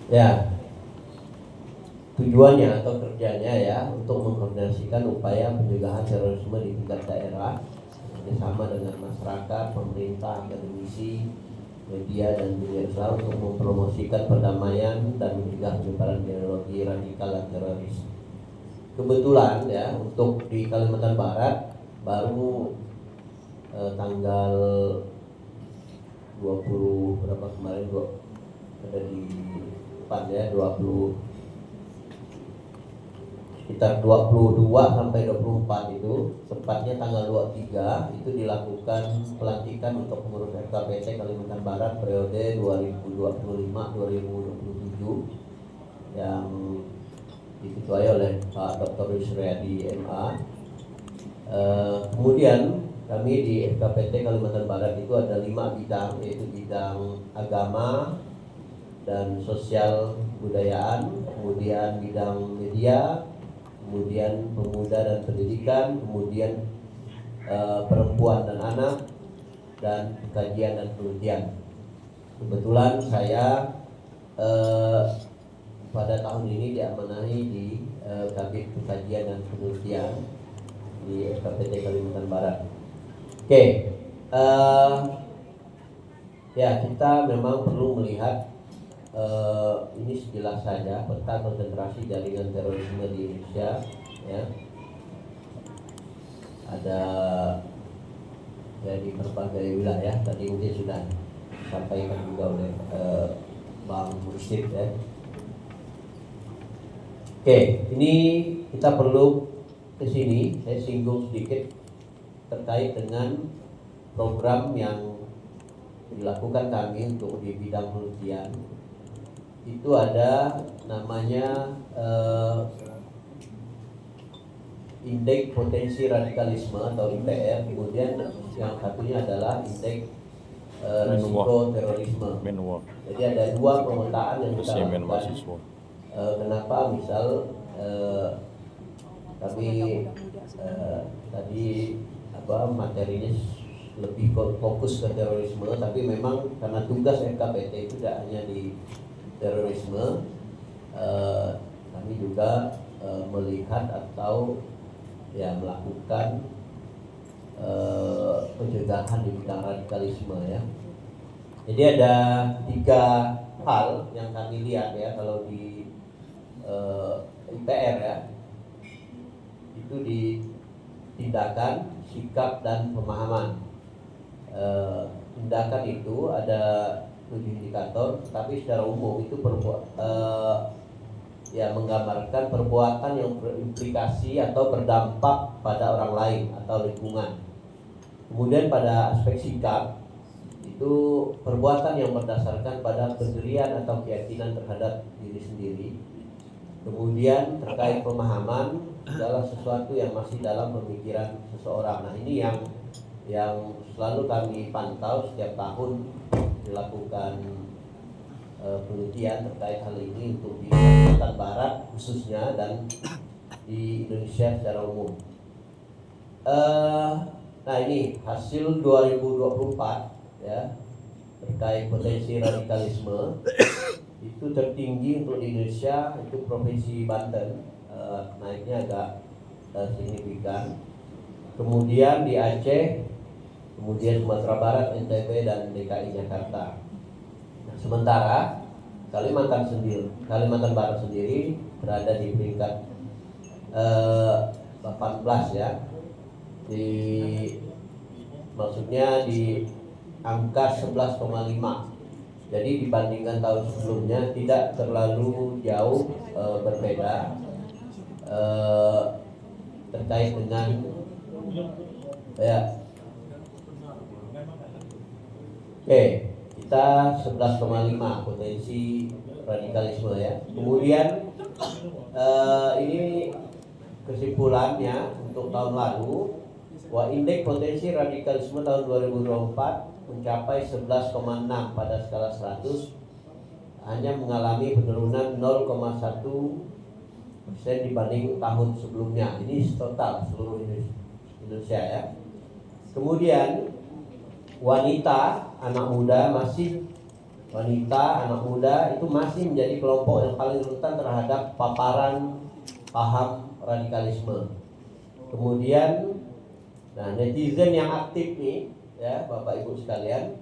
Ya, tujuannya atau kerjanya ya untuk mengkoordinasikan upaya pencegahan terorisme di tingkat daerah bersama dengan masyarakat, pemerintah, akademisi, media dan dunia usaha untuk mempromosikan perdamaian dan mencegah penyebaran ideologi radikal dan teroris. Kebetulan ya untuk di Kalimantan Barat baru tanggal 20 berapa kemarin ada di depan ya 20 sekitar 22 sampai 24 itu tepatnya tanggal 23 itu dilakukan pelantikan untuk pengurus FKPT Kalimantan Barat periode 2025-2027 yang diketuai oleh Pak Dr. Yusriyadi MA. Kemudian kami di FKPT Kalimantan Barat itu ada 5 bidang, yaitu bidang agama dan sosial budayaan, kemudian bidang media, kemudian pemuda dan pendidikan, kemudian perempuan dan anak, dan kajian dan penelitian. Kebetulan saya pada tahun ini diamanahi di Kabit Kajian dan Penelitian di FKPT Kalimantan Barat. Oke, ya kita memang perlu melihat ini sekilas saja peta konsentrasi jaringan terorisme di Indonesia ya. Ada ya di berbagai wilayah, tadi mungkin sudah disampaikan juga oleh Bang Mursyid ya. Oke, ini kita perlu ke sini, saya singgung sedikit terkait dengan program yang dilakukan kami untuk di bidang penelitian. Itu ada namanya indeks potensi radikalisme atau IPR, kemudian yang satunya adalah indeks risiko terorisme. Jadi ada dua pemetaan yang kita lakukan. Kenapa misal kami tadi materinya lebih fokus ke terorisme, tapi memang karena tugas FKPT itu tidak hanya di terorisme, kami juga melihat atau ya melakukan pencegahan di bidang radikalisme ya. Jadi ada 3 hal yang kami lihat ya kalau di IPR ya, itu di tindakan, sikap dan pemahaman. Tindakan itu ada 7 indikator, tapi secara umum itu menggambarkan perbuatan yang berimplikasi atau berdampak pada orang lain atau lingkungan. Kemudian pada aspek sikap itu perbuatan yang berdasarkan pada pendirian atau keyakinan terhadap diri sendiri. Kemudian terkait pemahaman adalah sesuatu yang masih dalam pemikiran seseorang. Nah ini yang selalu kami pantau setiap tahun dilakukan penelitian terkait hal ini untuk di Kalimantan Barat khususnya dan di Indonesia secara umum. Nah ini hasil 2024 ya terkait potensi radikalisme itu tertinggi untuk di Indonesia itu Provinsi Banten, naiknya agak signifikan. Kemudian di Aceh, kemudian Sumatera Barat, NTB dan DKI Jakarta. Nah, sementara Kalimantan Barat sendiri berada di peringkat 18 ya. Maksudnya di angka 11,5. Jadi dibandingkan tahun sebelumnya tidak terlalu jauh berbeda terkait dengan ya. Kita 11,5 potensi radikalisme ya. Kemudian ini kesimpulannya untuk tahun lalu, bahwa indeks potensi radikalisme tahun 2024 mencapai 11,6 pada skala 100, hanya mengalami penurunan 0,1% dibanding tahun sebelumnya. Ini total seluruh Indonesia ya. Kemudian wanita, anak muda masih wanita, anak muda itu masih menjadi kelompok yang paling rentan terhadap paparan paham radikalisme. Kemudian, nah netizen yang aktif nih, ya Bapak Ibu sekalian,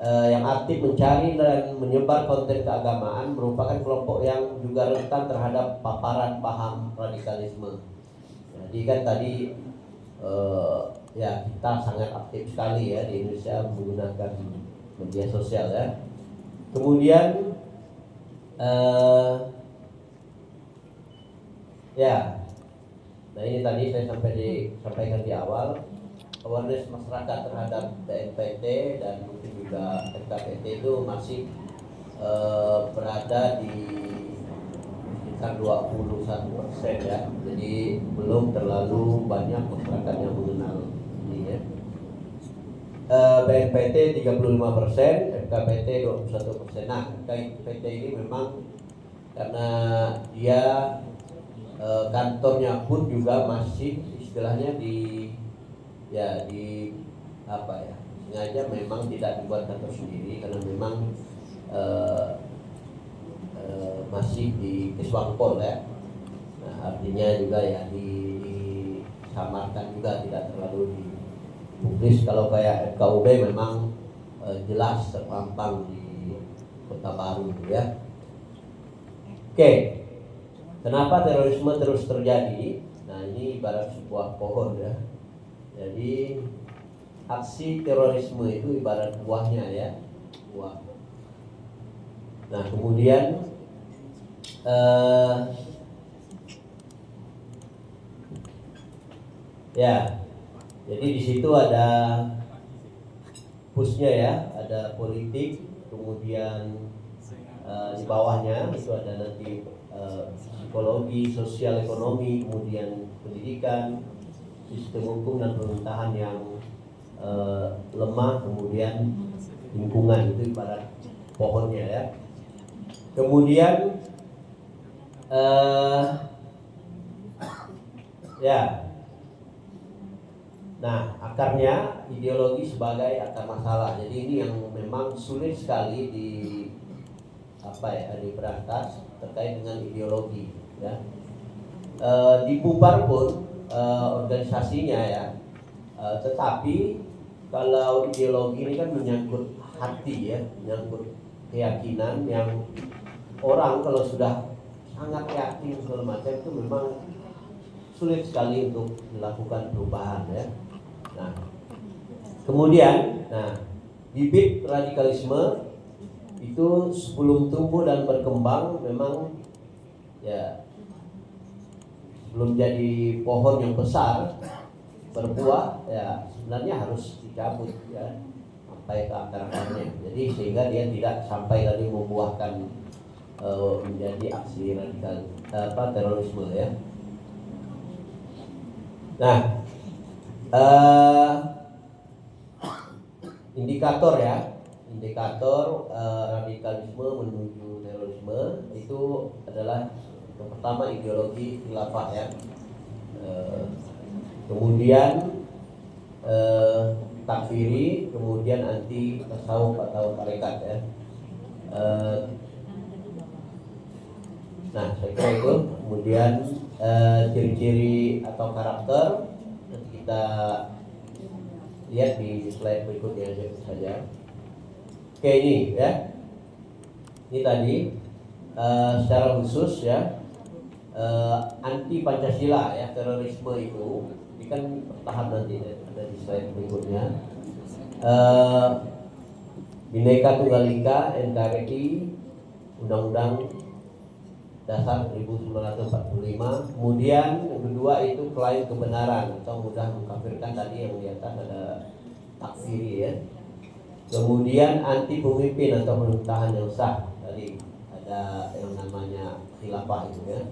yang aktif mencari dan menyebar konten keagamaan merupakan kelompok yang juga rentan terhadap paparan paham radikalisme. Jadi kan tadi ya kita sangat aktif sekali ya di Indonesia menggunakan media sosial ya. Kemudian ya, nah ini tadi saya sampaikan di awal, awareness masyarakat terhadap BNPT dan mungkin juga FKPT itu masih berada di sekitar 21% ya. Jadi belum terlalu banyak masyarakat yang mengenal ini ya. BNPT 35%, FKPT 21%. Nah, FKPT ini memang karena dia kantornya pun juga masih istilahnya di apa ya, sengaja memang tidak dibuat kantor sendiri karena memang masih di Keswangpol ya. Nah, artinya juga ya disamarkan juga, tidak terlalu dipublis. Kalau kayak FKUB memang jelas terpampang di Kota Baru ya. Oke. Kenapa terorisme terus terjadi? Nah, ini ibarat sebuah pohon ya. Jadi aksi terorisme itu ibarat buahnya ya, buah. Nah, kemudian ya, jadi di situ ada pushnya ya, ada politik, kemudian di bawahnya itu ada nanti psikologi, sosial, ekonomi, kemudian pendidikan, sistem hukum dan pemerintahan yang lemah, kemudian lingkungan, itu ibarat pohonnya ya. Kemudian ya, nah akarnya ideologi sebagai akar masalah. Jadi ini yang memang sulit sekali diberantas terkait dengan ideologi ya. Dibubar pun organisasinya ya, tetapi kalau ideologi ini kan menyangkut hati ya, menyangkut keyakinan yang orang kalau sudah sangat yakin segala macam itu memang sulit sekali untuk melakukan perubahan ya. Nah, kemudian, bibit radikalisme itu sebelum tumbuh dan berkembang memang ya belum jadi pohon yang besar berbuah ya, sebenarnya harus dicabut ya sampai ke akar-akarnya. Jadi sehingga dia tidak sampai tadi membuahkan menjadi aksi radikal terorisme ya. Nah, indikator radikalisme menuju terorisme itu adalah yang pertama ideologi khilafah ya, kemudian takfiri, kemudian anti tasawuf atau tarekat ya. Nah, saya kira itu. Kemudian ciri-ciri atau karakter nanti kita lihat di slide berikutnya saja. Oke, ini ya. Ini tadi secara khusus ya, anti Pancasila ya, terorisme itu ini kan bertahap nanti ya, ada di slide berikutnya. Bhinneka Tunggal Ika, NKRI, Undang-Undang Dasar 1945. Kemudian yang kedua itu klaim kebenaran atau mudah mengkafirkan, tadi yang di atas ada takfiri ya. Kemudian anti pemimpin atau pemerintahan yang sah, tadi ada yang namanya khilafah itu ya.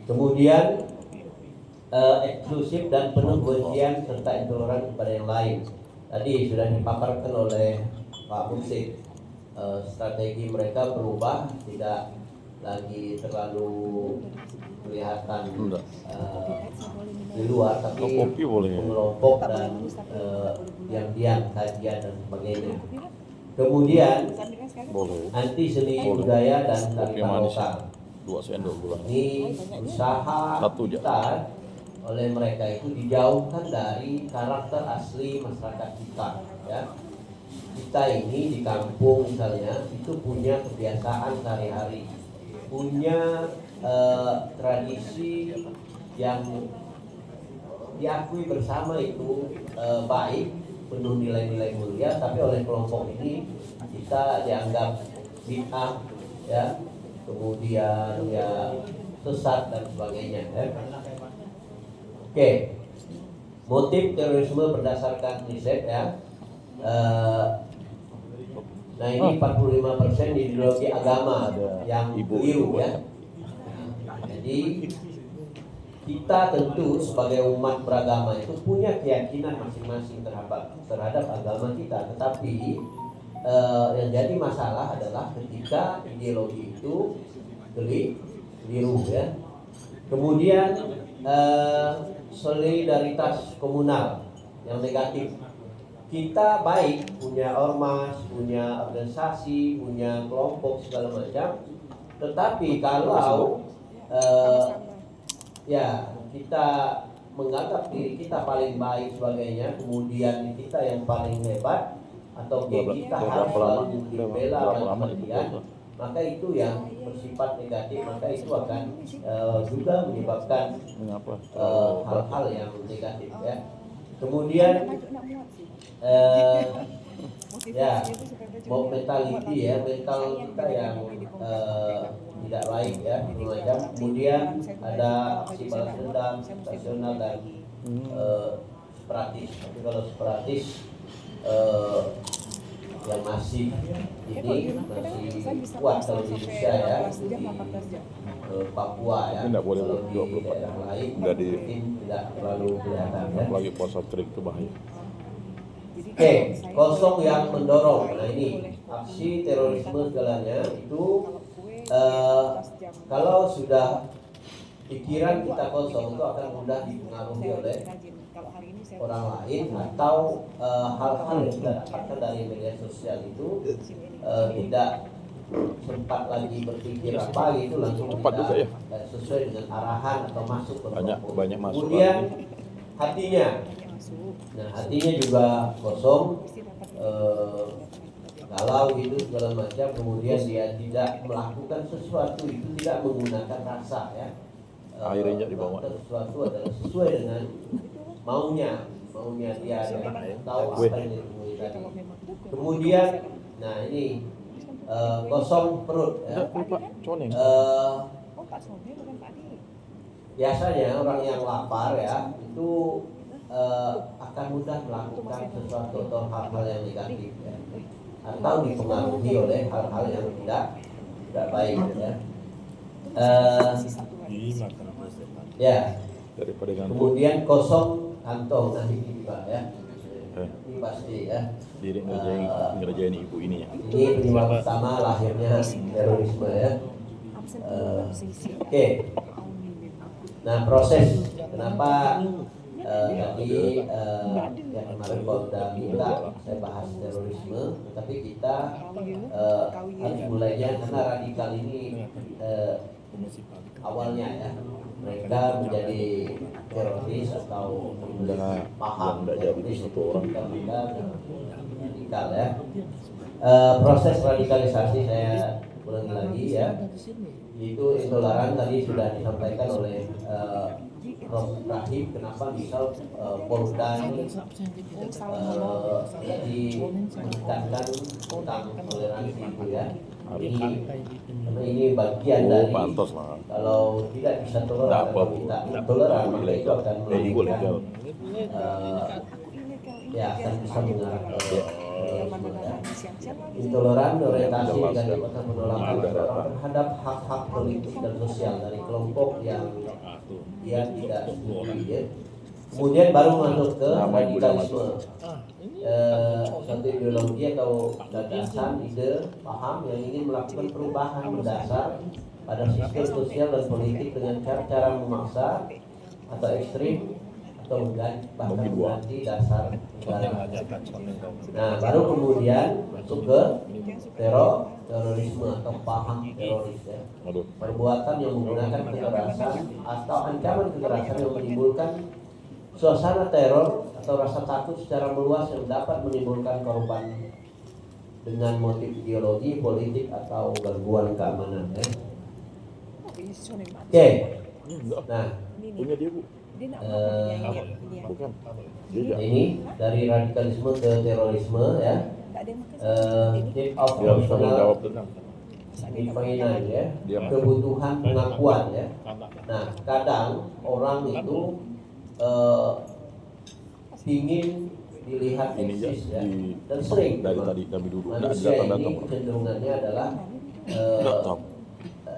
Kemudian eksklusif dan penuh kebencian serta intoleran kepada yang lain. Tadi sudah dipaparkan oleh Pak Mursid. Strategi mereka berubah, tidak lagi terlalu kelihatan di luar, tapi mengelompok dan diam-diam, kajian dan sebagainya. Kemudian Boleh. anti seni budaya dan kearifan lokal. 2 sendok gula. Ini usaha Satu aja. kita oleh mereka itu dijauhkan dari karakter asli masyarakat kita, ya. Kita ini di kampung misalnya itu punya kebiasaan sehari-hari, punya tradisi yang diakui bersama itu baik, penuh nilai-nilai mulia, tapi oleh kelompok ini kita dianggap bid'ah, ya, kemudian ya sesat dan sebagainya, ya. Oke, motif terorisme berdasarkan riset, ya. Nah ini 45% ideologi agama yang keliru, ya. Jadi kita tentu sebagai umat beragama itu punya keyakinan masing-masing terhadap agama kita, tetapi yang jadi masalah adalah ketika ideologi itu keliru, ya. Kemudian solidaritas komunal yang negatif. Kita baik punya ormas, punya organisasi, punya kelompok segala macam, tetapi kalau ya kita menganggap diri kita paling baik sebagainya, kemudian kita yang paling hebat atau kita harus selalu dibela oleh kemudian, maka itu yang bersifat negatif, maka itu akan juga menyebabkan hal-hal yang negatif, ya. Kemudian ya mentality, ya, mental kita yang tidak baik, ya, macam. Kemudian ada aksi balas dendam, situasional dan separatis. Tapi kalau separatis yang masih kuat kalau di Indonesia, ya, di Papua, ya. Tidak boleh kalau di 24 daerah lain mungkin tidak terlalu kelihatan, ya. Apalagi puasa terik itu bahaya. Oke, kosong yang mendorong. Nah ini aksi terorisme segalanya itu kalau sudah pikiran kita kosong itu akan mudah dipengaruhi oleh orang lain atau hal-hal yang kita dapatkan dari media sosial itu tidak sempat lagi berpikir apa gitu, langsung tidak sesuai dengan arahan atau masuk ke kelompok. Banyak masuk. Kemudian hatinya, nah hatinya juga kosong, galau gitu segala macam. Kemudian dia tidak melakukan sesuatu itu tidak menggunakan rasa, ya. Airnya dibawa. Sesuatu adalah sesuai dengan maunya dia, tahu apa yang ditemui tadi. Kemudian, nah ini kosong perut, ya. Biasanya orang yang lapar, ya, itu akan mudah melakukan sesuatu atau hal-hal yang negatif, ya, atau dipengaruhi oleh hal-hal yang tidak baik, ya. Ya. Kemudian kosong kantong, nah ini juga, ya. Ini pasti, ya. Diri ngerjain ibu ini, ya. Ini penyebab utama lahirnya terorisme, ya. Oke. Nah proses kenapa tadi yang kemarin Polda minta saya bahas terorisme, tapi kita harus mulainya karena radikal ini awalnya, ya, mereka menjadi teroris atau paham teroris itu mereka radikal, ya. Proses radikalisasi saya ulangi lagi, ya, itu intoleran tadi sudah disampaikan oleh Prof. Rahim. Kenapa misal Polda ini meningkatkan tentang toleransi itu, ya. Ini bagian dari kalau tidak bisa toleran atau tidak intoleran, maka itu akan meningkatkan ya akan bisa mengarah ke intoleran, orientasi dan penolakan terhadap hak-hak politik dan sosial dari kelompok yang dia tidak setuju, ya. Kemudian baru masuk ke radikalisme, satu ideologi atau gagasan, ide, paham yang ingin melakukan perubahan mendasar pada sistem sosial dan politik dengan cara-cara memaksa atau ekstrim atau mengganti, bahkan Bagi dua. mengganti dasar negara. Nah, baru kemudian masuk ke terorisme atau paham teroris ya. Aduh. Perbuatan yang menggunakan kekerasan atau ancaman kekerasan yang menimbulkan suasana teror atau rasa takut secara meluas yang dapat menimbulkan korban dengan motif ideologi, politik atau gangguan keamanan ya. Oke. Enggak. Nah, Punya dia, Bu. Bukan. Dia ini dari radikalisme ke terorisme ya. Need of Dia harus tanggung jawab personal tuh. defiance ya, Dia kebutuhan pengakuan ya. Nah, kadang orang itu ingin dilihat Ini ya, eksis ya, di dan sering dari memang tadi kami duduk. Nggak manusia datang-datang. ini kecenderungannya adalah Nggak tahu.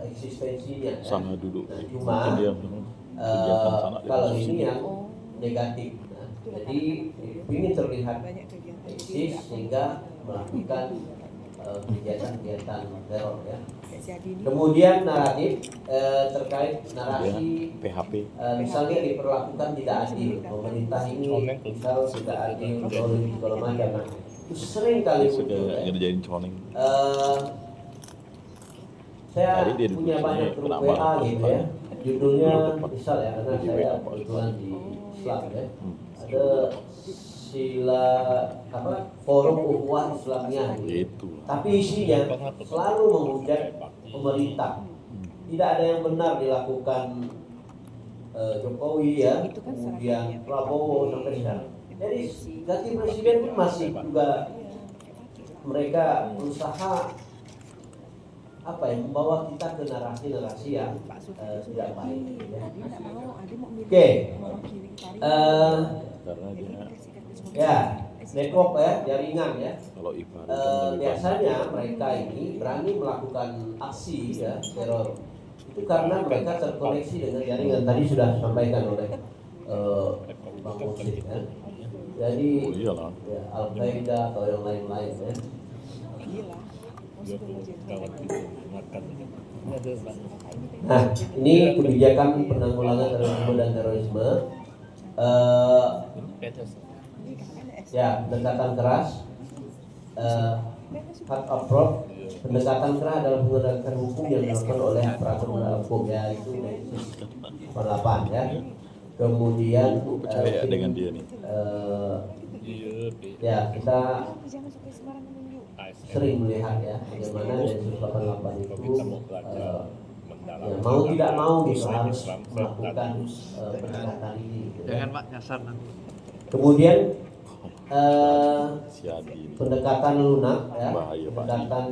eksistensinya ya. Sana duduk. Nah, Mungkin cuma dia kegiatan sana dia kalau masuk ini sini. yang negatif. Nah, jadi ingin terlihat eksis sehingga melakukan kegiatan-kegiatan teror ya. Kemudian naratif terkait narasi PHP. misalnya diperlakukan tidak adil, pemerintah ini misal tidak adil, zolim segala macam. Nah, itu sering kali Suka muncul ya. ngerjain coning. Saya Tadi dia punya di banyak sini grup kenapa WA gitu ya. Judulnya misal ya, karena Di saya WA. kebetulan di Islam ya. Ada sila forum ukhuwah Islamiyah gitu. Itu. Tapi isinya selalu menghujat pemerintah. Tidak ada yang benar dilakukan Jokowi ya, kemudian Prabowo sampai sekarang. Jadi ganti presiden pun masih juga mereka berusaha membawa kita ke narasi-narasi yang tidak baik. Ya. Oke, Karena dia ya network ya, jaringan ya. kalau IPA Biasanya mereka ini berani melakukan aksi ya teror itu karena mereka terkoneksi dengan jaringan, tadi sudah disampaikan oleh Bang Musid ya. Jadi iyalah. ya, Al-Qaeda atau yang lain-lain ya. Nah, ini kebijakan penanggulangan terorisme dan terorisme. Ya, pendekatan keras, hard approach. Pendekatan keras adalah pendekatan hukum yang dilakukan oleh aparatur penegak hukum ya, itu 8 ya. Kemudian Percaya dengan dia nih. ya kita sering melihat ya bagaimana Densus 88 itu ya, mau tidak mau gitu harus melakukan pendekatan ini gitu, ya. Jangan Pak nyasar nanti. Kemudian Si Adi ini. pendekatan lunak ya, Bahaya, Pak. pendekatan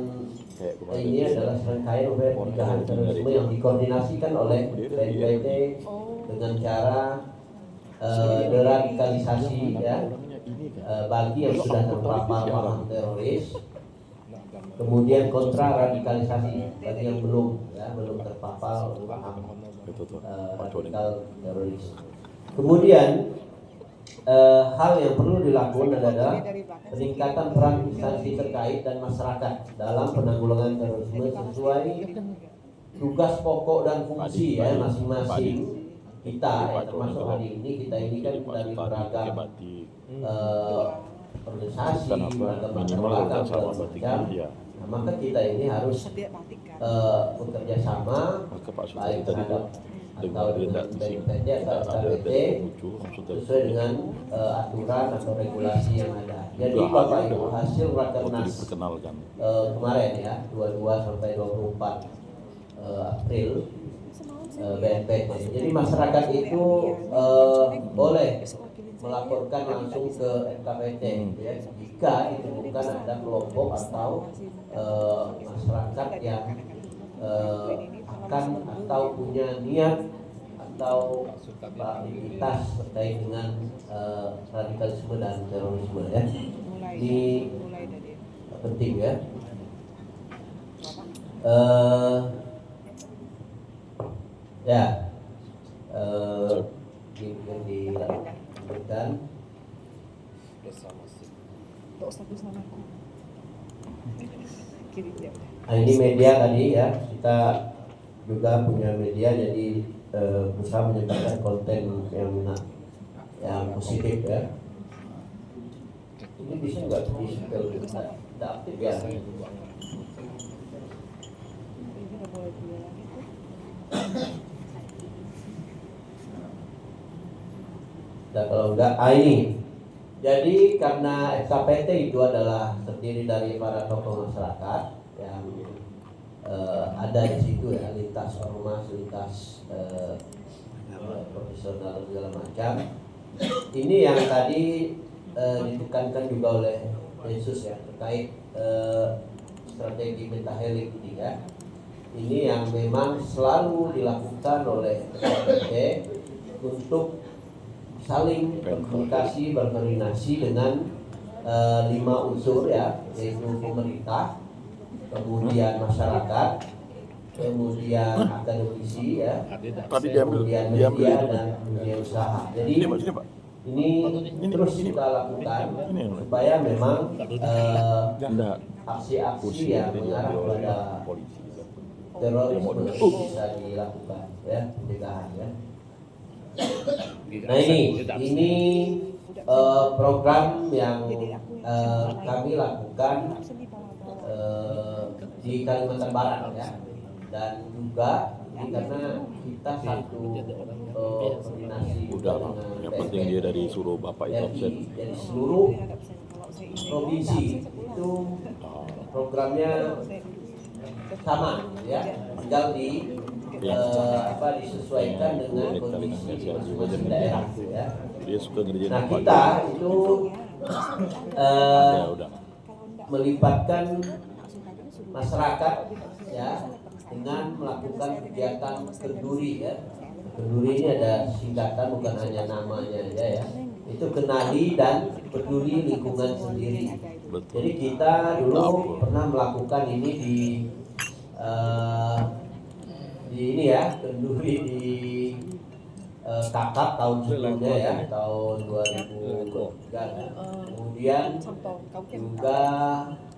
Kayak kemarin. ini adalah serangkaian upaya pencegahan terorisme yang dikoordinasikan oleh BNPT dengan cara deradikalisasi ya, bagi yang sudah terpapar paham teroris, kemudian kontra radikalisasi bagi yang belum terpapar paham Itu tuh. Pak Coning. radikal teroris. Kemudian hal yang perlu dilakukan adalah peningkatan peran instansi terkait dan masyarakat dalam penanggulangan terorisme sesuai tugas pokok dan fungsi ya masing-masing kita ya, termasuk hari ini kita ini kan dari beragam organisasi, beragam minimal lembaga, udah sama macam. batik ya. Nah, maka kita ini harus bekerja sama Maka Pak Sutari baik tadi terhadap tuh atau dengan BNPT atau SKPT sesuai dengan aturan atau regulasi yang ada. Jadi Bapak Ibu hasil rakernas diperkenalkan. kemarin ya 22 sampai 24 April BNPT. Jadi masyarakat itu boleh melaporkan langsung ke SKPT ya, jika ditemukan ada kelompok atau masyarakat yang akan atau punya niat atau aktivitas terkait dengan radikalisme dan terorisme ya. Ini penting ya. Ya, yang dilakukan. Nah, ini media tadi ya, kita juga punya media, jadi berusaha menyebarkan konten yang yang positif ya. Ini bisa nggak tidak aktif ya? Nah, kalau enggak, ini. Jadi karena SKPT itu adalah terdiri dari para tokoh masyarakat yang ada di situ ya, lintas ormas, lintas profesional segala macam. Ini yang tadi ditekankan juga oleh Yesus ya terkait strategi pentahelik ini ya. Ini yang memang selalu dilakukan oleh SKPT untuk saling berkomunikasi, berkoordinasi dengan 5 unsur ya, yaitu pemerintah, kemudian masyarakat, kemudian akademisi ya, kemudian media dan dunia usaha. Jadi ini terus kita lakukan supaya memang aksi-aksi yang mengarah pada terorisme bisa dilakukan ya, pencegahan ya. Nah ini program yang kami lakukan di Kalimantan Barat ya, dan juga ini karena kita satu koordinasi Udah, yang penting dia dari suruh bapak itu absen. Dari seluruh provinsi itu programnya sama ya, tinggal disesuaikan dengan kondisi masing-masing daerah ya. Dia suka ngerjain Nah apa kita aja. itu Ya udah. melibatkan masyarakat ya dengan melakukan kegiatan kenduri ya. Kenduri ini ada singkatan, bukan hanya namanya aja ya. Itu kenali dan peduli lingkungan sendiri. Betul. Jadi kita dulu pernah melakukan ini di ini ya, kenduri di Kakap tahun sebelumnya ya, tahun 2003. Kemudian juga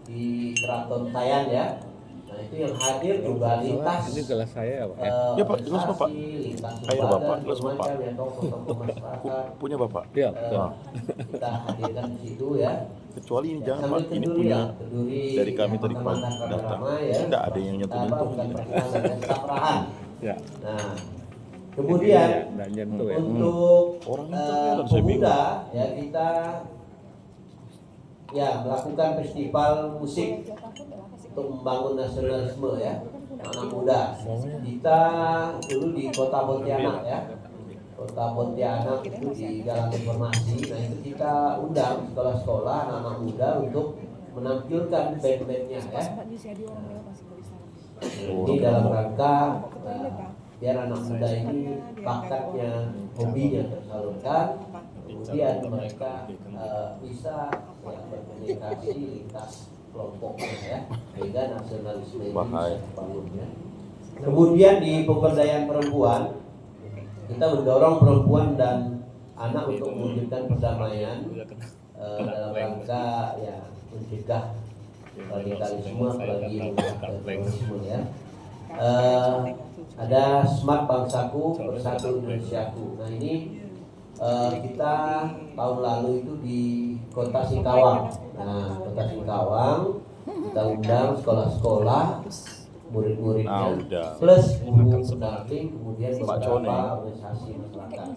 di Keraton Tayan ya. Nah itu yang hadir juga lintas. Ini gelas saya ya Pak. Ya Pak, gelas Bapak. Lintas Air Bapak, gelas macam Bapak. ya, tokoh-tokoh masyarakat. Punya Bapak. Iya. Kita hadirkan di situ ya. Kecuali ini jangan Sambil Pak, ini kenduri punya ya, kenduri dari kami yang tadi Pak Kecamatan datang. Rama ya. Tidak ada yang nyentuh-nyentuh. Bukan perkenalan dan saprahan. Ya. Nah, kemudian Dan nyentuh ya. untuk Orang itu kan saya bingung. pemuda ya kita ya melakukan festival musik untuk membangun nasionalisme ya, anak muda. Kita dulu di Kota Pontianak ya, Kota Pontianak itu di Jalan Informasi. Nah itu kita undang sekolah-sekolah anak-anak muda untuk menampilkan band-bandnya ya. Ini dalam rangka biar anak muda ini bakatnya, hobinya tersalurkan, kemudian mereka bisa ya, berkomunikasi lintas kelompoknya ya, sehingga nasionalisme ini bisa dibangun ya. Kemudian di pemberdayaan perempuan, kita mendorong perempuan dan anak untuk mewujudkan perdamaian dalam rangka ya mencegah radikalisme apalagi terorisme ya. Ada Smart Bangsaku Bersatu Indonesiaku. Nah ini kita tahun lalu itu di Kota Singkawang. Nah Kota Singkawang kita undang sekolah-sekolah, murid-muridnya plus guru pendamping, kemudian beberapa organisasi masyarakat.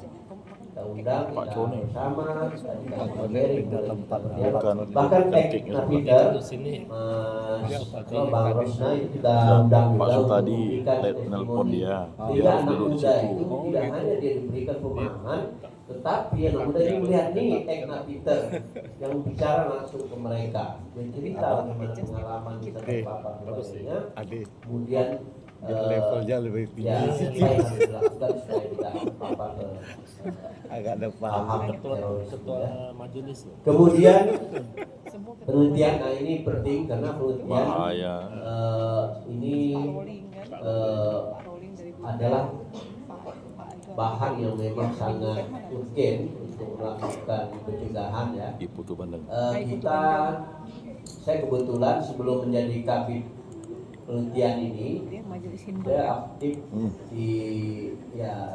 Kita undang, kita bersama, kita dikasih materi, bahkan Tekna Peter, Bang Rosna itu kita undang juga untuk memberikan testimoni. Sehingga anak muda itu tidak hanya dia diberikan pemahaman, tetapi anak muda ini melihat nih Tekna Peter yang bicara langsung ke mereka, bercerita bagaimana pengalaman kita terpapar kepadanya, kemudian levelnya lebih tinggi. Ya, apa yang harus dilakukan supaya tidak terpapar ke Agak depan. paham terorisme ya. Kemudian penelitian, nah ini penting karena penelitian ini adalah bahan yang memang sangat urgen untuk melakukan pencegahan ya. Saya kebetulan sebelum menjadi Kabid penelitian ini Dia majelis Hindu. saya aktif di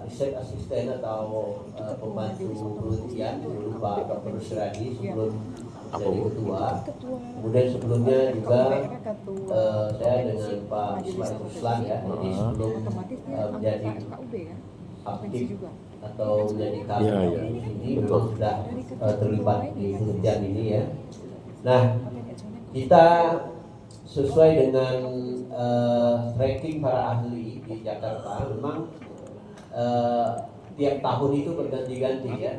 riset asisten atau pembantu penelitian sebelum Pak Dr. Suradi sebelum jadi ketua. Kemudian sebelumnya juga saya dengan Pak Ismail Ruslan ya, jadi sebelum menjadi aktif atau menjadi kader ini memang sudah terlibat di penelitian ini ya. Nah, kita sesuai dengan ranking para ahli di Jakarta, memang tiap tahun itu berganti-ganti ya,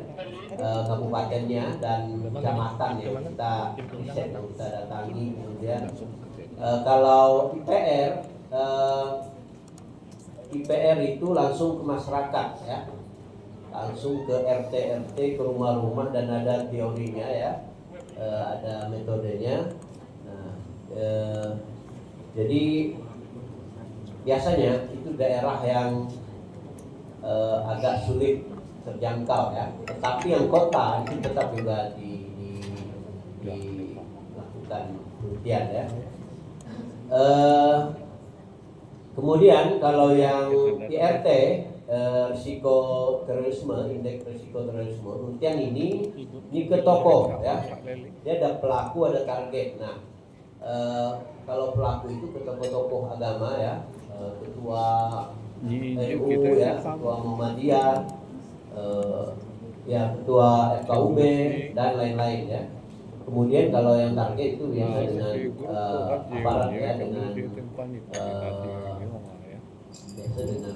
kabupatennya dan kecamatan yang kita riset, yang kita datangi. Kemudian kalau IPR itu langsung ke masyarakat ya, langsung ke RT ke rumah-rumah, dan ada teorinya ya, ada metodenya. Jadi biasanya itu daerah yang agak sulit terjangkau ya, tetapi yang kota itu tetap juga dilakukan penelitian ya. Kemudian kalau yang IRT, risiko terorisme, indeks risiko terorisme, penelitian ini ke tokoh ya, dia ada pelaku, ada target. Nah, kalau pelaku itu ke tokoh-tokoh agama ya, ketua NU ya, ketua Muhammadiyah, ya ketua FKUB dan lain-lain ya. Kemudian kalau yang target itu biasa dengan aparat ya, dengan biasa dengan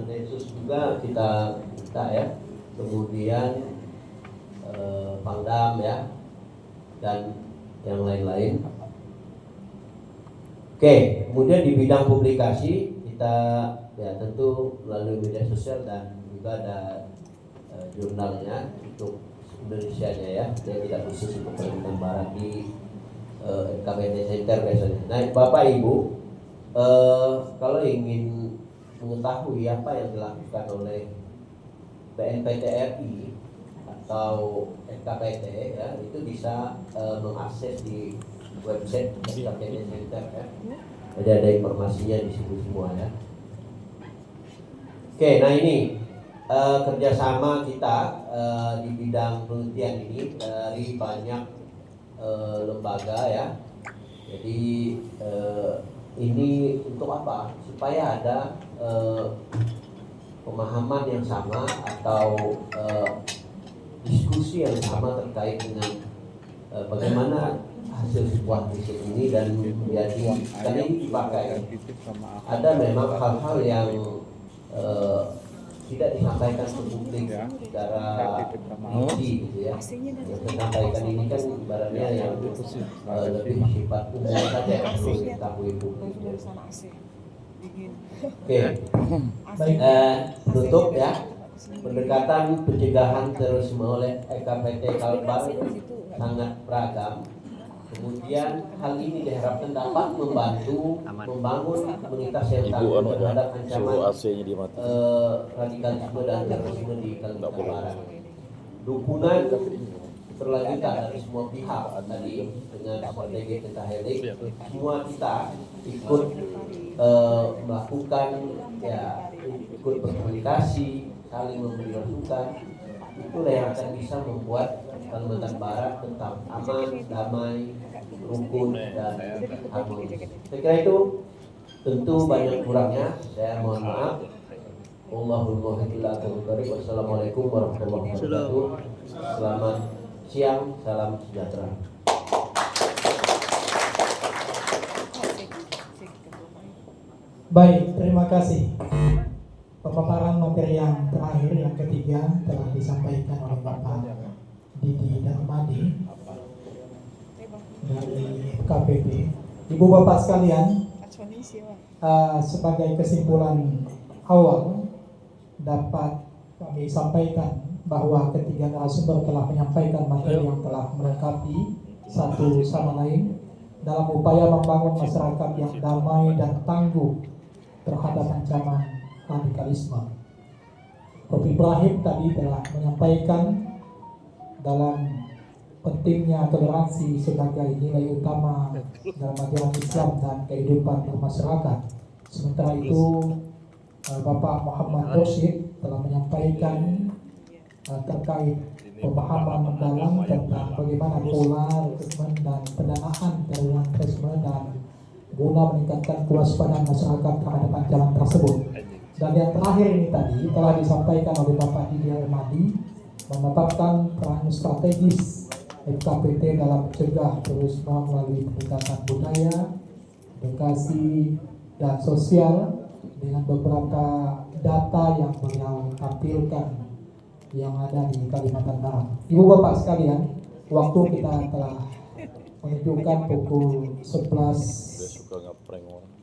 Densus juga kita ya. Kemudian Pangdam ya, dan yang lain-lain. Oke, kemudian di bidang publikasi kita ya tentu melalui media sosial dan juga ada jurnalnya untuk Indonesia-nya ya, dia tidak khusus untuk Kalimantan Barat di KBT Center biasanya. Nah, Bapak Ibu, kalau ingin mengetahui apa yang dilakukan oleh BNPT RI atau KBT ya, itu bisa mengakses di website KBT Center ya. Jadi ada informasinya di situ semua ya. Oke, nah ini kerjasama kita di bidang penelitian ini dari banyak lembaga ya. Jadi ini untuk apa? Supaya ada pemahaman yang sama atau diskusi yang sama terkait dengan bagaimana hasil sebuah riset ini dan menjadi, karena ini dipakai. Ada memang hal-hal yang tidak disampaikan ke publik secara rinci gitu ya. Yang disampaikan ini kan ibaratnya yang lebih sifat umum saja yang perlu diketahui publik. Oke, tutup ya. Pendekatan pencegahan terorisme oleh EKPT Kalbar sangat beragam. Kemudian hal ini diharapkan dapat membantu membangun komunitas yang tangguh terhadap ancaman radikalisme dan terorisme di Kalimantan Barat. Dukungan berlanjutan dari semua pihak tadi dengan strategi pentahelik, semua kita ikut melakukan ya, ikut berkomunikasi, saling memberi masukan. Itulah yang akan bisa membuat Kalimantan Barat tetap aman, damai, rukun dan harmonis. Saya kira itu tentu banyak kurangnya. Saya mohon maaf. Wassalamualaikum warahmatullahi wabarakatuh. Selamat siang, salam sejahtera. Baik, terima kasih. Pemaparan materi yang terakhir, yang ketiga, telah disampaikan oleh Bapak Didi Darmadi dari KPP. Ibu Bapak sekalian, sebagai kesimpulan awal dapat kami sampaikan bahwa ketiga narasumber telah menyampaikan materi yang telah melengkapi satu sama lain dalam upaya membangun masyarakat yang damai dan tangguh terhadap ancaman radikalisme. Prof. Ibrahim tadi telah menyampaikan dalam pentingnya toleransi sebagai nilai utama dalam ajaran Islam dan kehidupan bermasyarakat. Sementara itu Bapak Muhammad Rosyid telah menyampaikan terkait pemahaman mendalam tentang bagaimana pola rekrutmen dan pendanaan jaringan terorisme dan guna meningkatkan kewaspadaan masyarakat terhadap ancaman tersebut. Dan yang terakhir ini tadi telah disampaikan oleh Bapak Didi Almadi menetapkan peran strategis FKPT dalam mencegah terorisme melalui pendekatan budaya, edukasi, dan sosial dengan beberapa data yang beliau tampilkan yang ada di Kalimantan Barat. Ibu Bapak sekalian, waktu kita telah menunjukkan pukul 11 Dia suka ngeprank orang.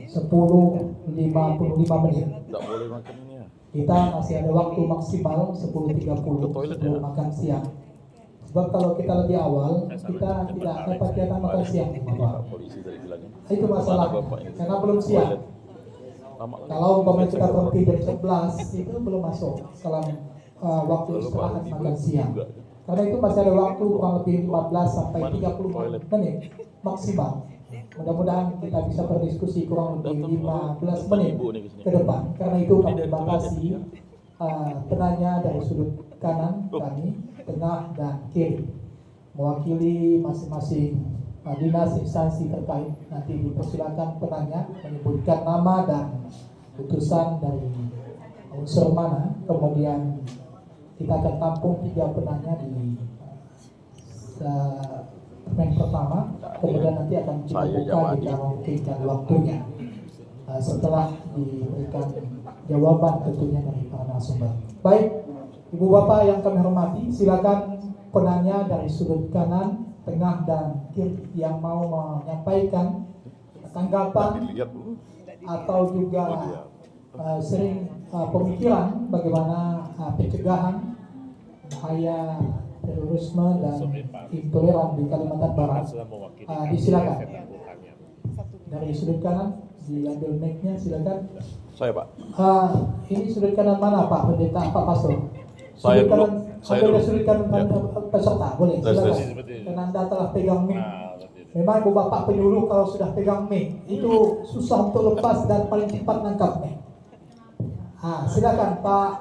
10.55 menit. Nggak boleh makan ini ya. Kita masih ada waktu maksimal 10.30 Ke toilet sebelum ya? makan siang. Sebab kalau kita lebih awal, kita tidak dapat jatah makan siang, Bapak. Polisi tadi bilangnya. Itu masalah, Mana Bapak ini? karena belum siang. Toilet. Lama lagi. Kalau umpamanya kita berhenti jam 11, itu belum masuk dalam waktu Lalu istirahat Pak makan Adi siang. juga. Karena itu masih ada waktu kurang lebih 15 sampai 30 menit maksimal. Mudah-mudahan kita bisa berdiskusi kurang lebih 15 menit ke depan. Karena itu kami batasi penanya dari sudut kanan kami, tengah dan kiri, mewakili masing-masing dinas instansi terkait. Nanti dipersilakan penanya menyebutkan nama dan utusan dari unsur mana, kemudian kita akan tampung 3 penanya di segmen pertama, kemudian nanti akan kita buka jika memungkinkan waktunya setelah diberikan jawaban tentunya dari para narasumber. Baik, Ibu Bapak yang kami hormati, silakan penanya dari sudut kanan, tengah dan kiri yang mau menyampaikan tanggapan Dilihat dulu. atau juga sering pemikiran bagaimana pencegahan bahaya terorisme dan intoleran di Kalimantan Barat. Disilakan dari sudut kanan, diambil mic-nya, silakan. Saya Pak. Ini sudut kanan mana Pak Pendeta, Pak Pastor? Saya Sudut dulu. kanan, Saya ambil dulu. sudut kanan peserta, boleh, Tes, silakan. tes. Karena Anda telah pegang mic. Memang Ibu Bapak penyuluh kalau sudah pegang mic itu susah untuk lepas dan paling cepat nangkap mic. Silakan Pak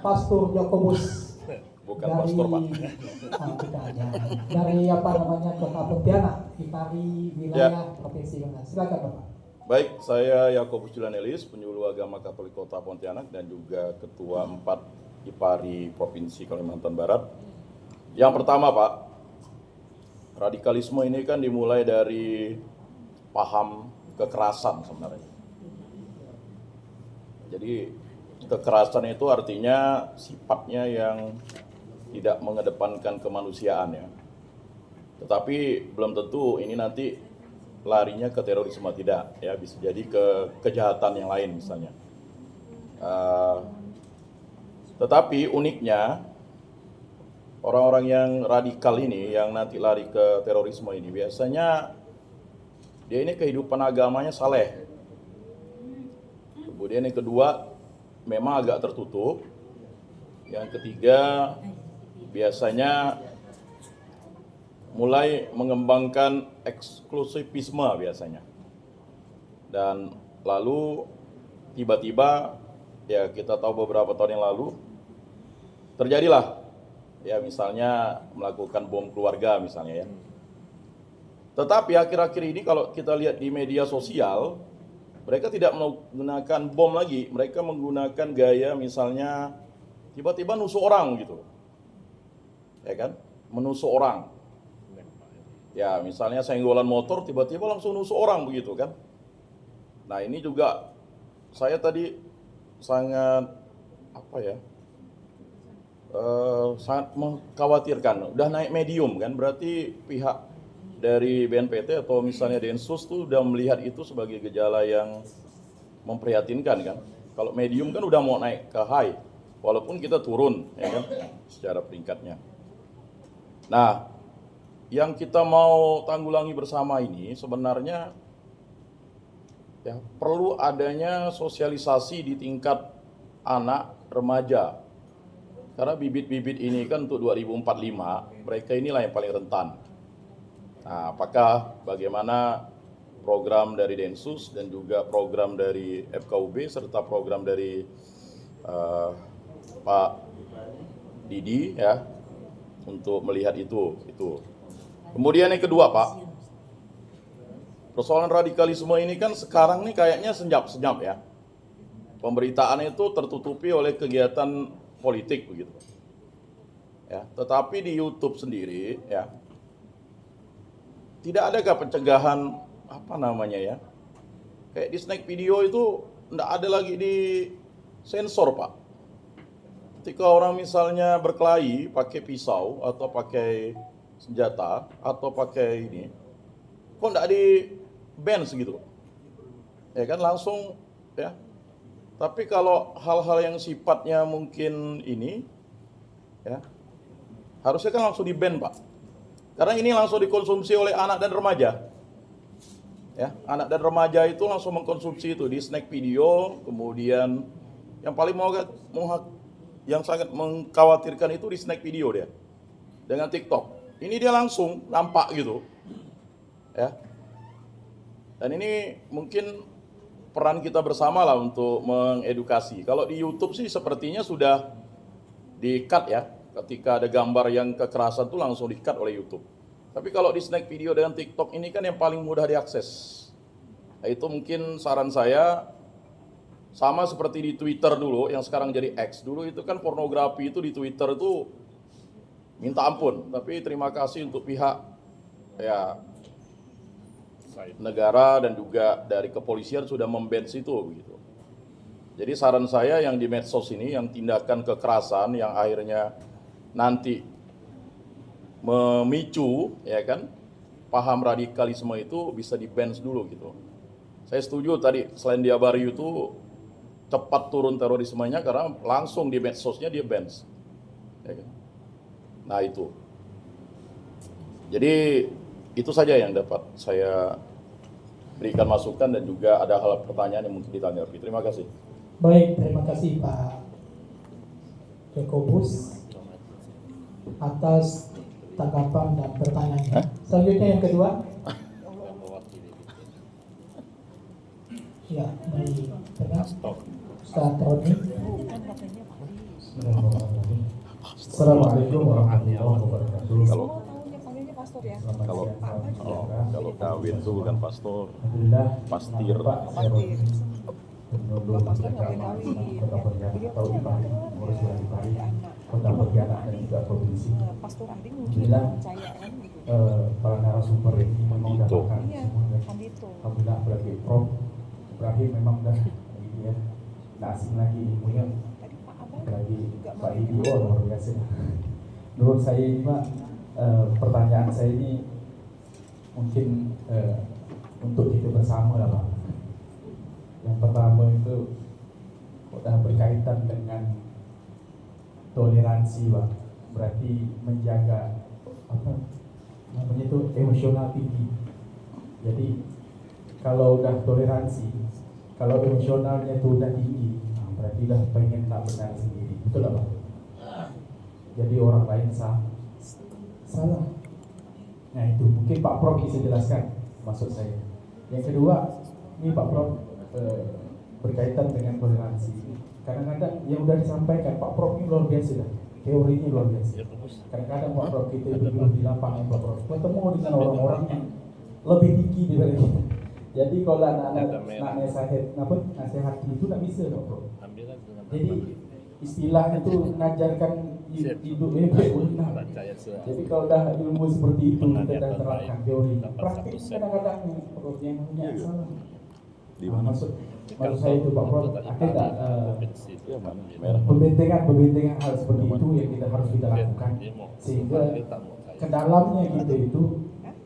Pastor Jakobus. Bukan pastor Pak. Bukan, ya. Dari apa namanya Kota Pontianak, IPARI wilayah Provinsi Banten. Silakan Bapak. Baik, saya Yakobus Julian Elis, penyuluh agama Katolik Kota Pontianak dan juga Ketua 4 IPARI Provinsi Kalimantan Barat. Yang pertama Pak, radikalisme ini kan dimulai dari paham kekerasan sebenarnya. Jadi kekerasan itu artinya sifatnya yang tidak mengedepankan kemanusiaan ya. Tetapi belum tentu ini nanti larinya ke terorisme, tidak ya, bisa jadi ke kejahatan yang lain misalnya. Tetapi uniknya orang-orang yang radikal ini yang nanti lari ke terorisme ini biasanya dia ini kehidupan agamanya saleh. Kemudian yang kedua memang agak tertutup. Yang ketiga biasanya mulai mengembangkan eksklusivisme biasanya. Dan lalu tiba-tiba ya kita tahu beberapa tahun yang lalu terjadilah ya misalnya melakukan bom keluarga misalnya ya. Tetapi akhir-akhir ini kalau kita lihat di media sosial, mereka tidak menggunakan bom lagi, mereka menggunakan gaya misalnya tiba-tiba nusuk orang gitu. Ya kan? Menusuk orang. Ya, misalnya senggolan motor tiba-tiba langsung nusuk orang begitu kan. Nah, ini juga saya tadi sangat sangat mengkhawatirkan. Udah naik medium kan, berarti pihak dari BNPT atau misalnya Densus tuh udah melihat itu sebagai gejala yang memprihatinkan kan. Kalau medium kan udah mau naik ke high, walaupun kita turun ya kan secara peringkatnya. Nah, yang kita mau tanggulangi bersama ini sebenarnya ya perlu adanya sosialisasi di tingkat anak remaja Karena bibit-bibit ini kan untuk 2045, mereka inilah yang paling rentan. Nah, apakah bagaimana program dari Densus dan juga program dari FKUB serta program dari Pak Didi ya untuk melihat itu. Kemudian yang kedua, Pak, persoalan radikalisme ini kan sekarang nih kayaknya senyap-senyap ya. Pemberitaan itu tertutupi oleh kegiatan politik begitu. Ya, tetapi di YouTube sendiri ya tidak adakah pencegahan apa namanya ya? Kayak di snack video itu tidak ada lagi di sensor, Pak. Ketika orang misalnya berkelahi pakai pisau atau pakai senjata atau pakai ini, kok tidak di ban segitu? Ya kan langsung ya. Tapi kalau hal-hal yang sifatnya mungkin ini ya harusnya kan langsung di ban, Pak. Karena ini langsung dikonsumsi oleh anak dan remaja. Ya, anak dan remaja itu langsung mengkonsumsi itu di snack video, kemudian yang paling yang sangat mengkhawatirkan itu di snack video dia. Dengan TikTok. Ini dia langsung nampak gitu. Ya. Dan ini mungkin peran kita bersama lah untuk mengedukasi. Kalau di YouTube sih sepertinya sudah di-cut ya. Ketika ada gambar yang kekerasan itu langsung di-cut oleh YouTube. Tapi kalau di snack video dengan TikTok ini kan yang paling mudah diakses. Nah, itu mungkin saran saya sama seperti di Twitter dulu yang sekarang jadi X. Dulu itu kan pornografi itu di Twitter itu minta ampun. Tapi terima kasih untuk pihak ya negara dan juga dari kepolisian sudah memban itu begitu. Jadi saran saya yang di medsos ini yang tindakan kekerasan yang akhirnya nanti memicu ya kan paham radikalisme itu bisa di-ban dulu gitu. Saya setuju tadi selain dia baru itu cepat turun terorismenya karena langsung di medsosnya dia ban. Ya kan? Nah itu. Jadi itu saja yang dapat saya berikan masukan dan juga ada hal pertanyaan yang mungkin ditanggapi. Terima kasih. Baik, terima kasih Pak Jakobus atas tanggapan dan pertanyaannya. Selanjutnya yang kedua. Ya, dari tengah. Ustaz Roni. Assalamualaikum warahmatullahi wabarakatuh. Kalau kawin itu bukan pastor, Alhamdulillah, pastir. Pak saya Roni, penyuluh agama Kota Pontianak atau IPARI, Pengurus Wilayah IPARI, Kota Pontianak dan juga provinsi. Alhamdulillah, para narasumber ini memang datangkan semuanya. Alhamdulillah berarti Prof Ibrahim memang dah ini ya, nggak asing lagi ilmunya, lagi Pak Ibu luar biasa. Menurut saya ini Pak, pertanyaan saya ini mungkin untuk kita bersama lah Pak. Yang pertama itu berkaitan dengan toleransi Pak, berarti menjaga apa namanya itu emosional tinggi. Jadi kalau udah toleransi, kalau emosionalnya itu udah tinggi, berarti dah pengen tak benar sendiri, betul lah Pak? Jadi orang lain salah. Nah itu mungkin Pak Prof bisa jelaskan maksud saya. Yang kedua, ini Pak Prof berkaitan dengan toleransi. Kadang-kadang yang udah disampaikan Pak Prof ini luar biasa dah, teorinya luar biasa. Kadang-kadang Pak Prof kita duduk di lapangan Pak Prof ketemu dengan orang-orang yang lebih tinggi daripada kita. Jadi kalau anak-anak nasihat itu tak bisa Pak Prof. Jadi istilahnya itu mengajarkan hidup benar. Jadi kalau dah ilmu seperti itu kita dah terapkan teori, praktik kadang-kadang Prof yang punya salah. Maksud saya itu Pak Prof, ada pembentengan hal seperti itu yang kita harus kita lakukan sehingga ke dalamnya kita itu,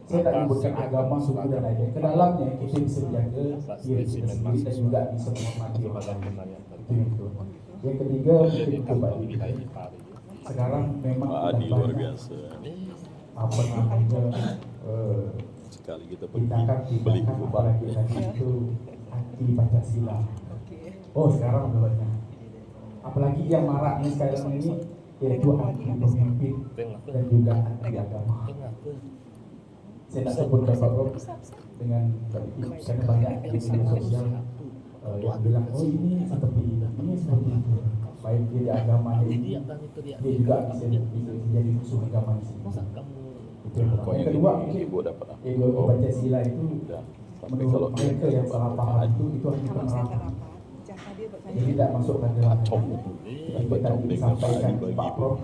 saya tak menyebutkan agama, suku dan lainnya, ke dalamnya kita bisa menjaga diri kita sendiri dan juga bisa menghormati orang lain. Itu. Yang ketiga mungkin itu Pak Adi. Sekarang memang Pak Adi luar biasa. Apa namanya Sekali kita tindakan apalagi tadi itu anti Pancasila. Oh sekarang udah banyak. Apalagi yang maraknya sekarang ini yaitu anti pemimpin dan juga anti agama. Saya tak sebut Bapak Rob dengan karena banyak di media sosial yang bilang oh ini seperti itu, baik dia agama dia juga bisa jadi musuh agama di sini. Itu yang pertama. Yang kedua mungkin Ibu dapat apa? ideologi Pancasila itu Ya. Tapi menurut kalau mereka yang salah paham itu hanya penerapan. Jadi tidak masukkan dalam kita tadi disampaikan Pak Prof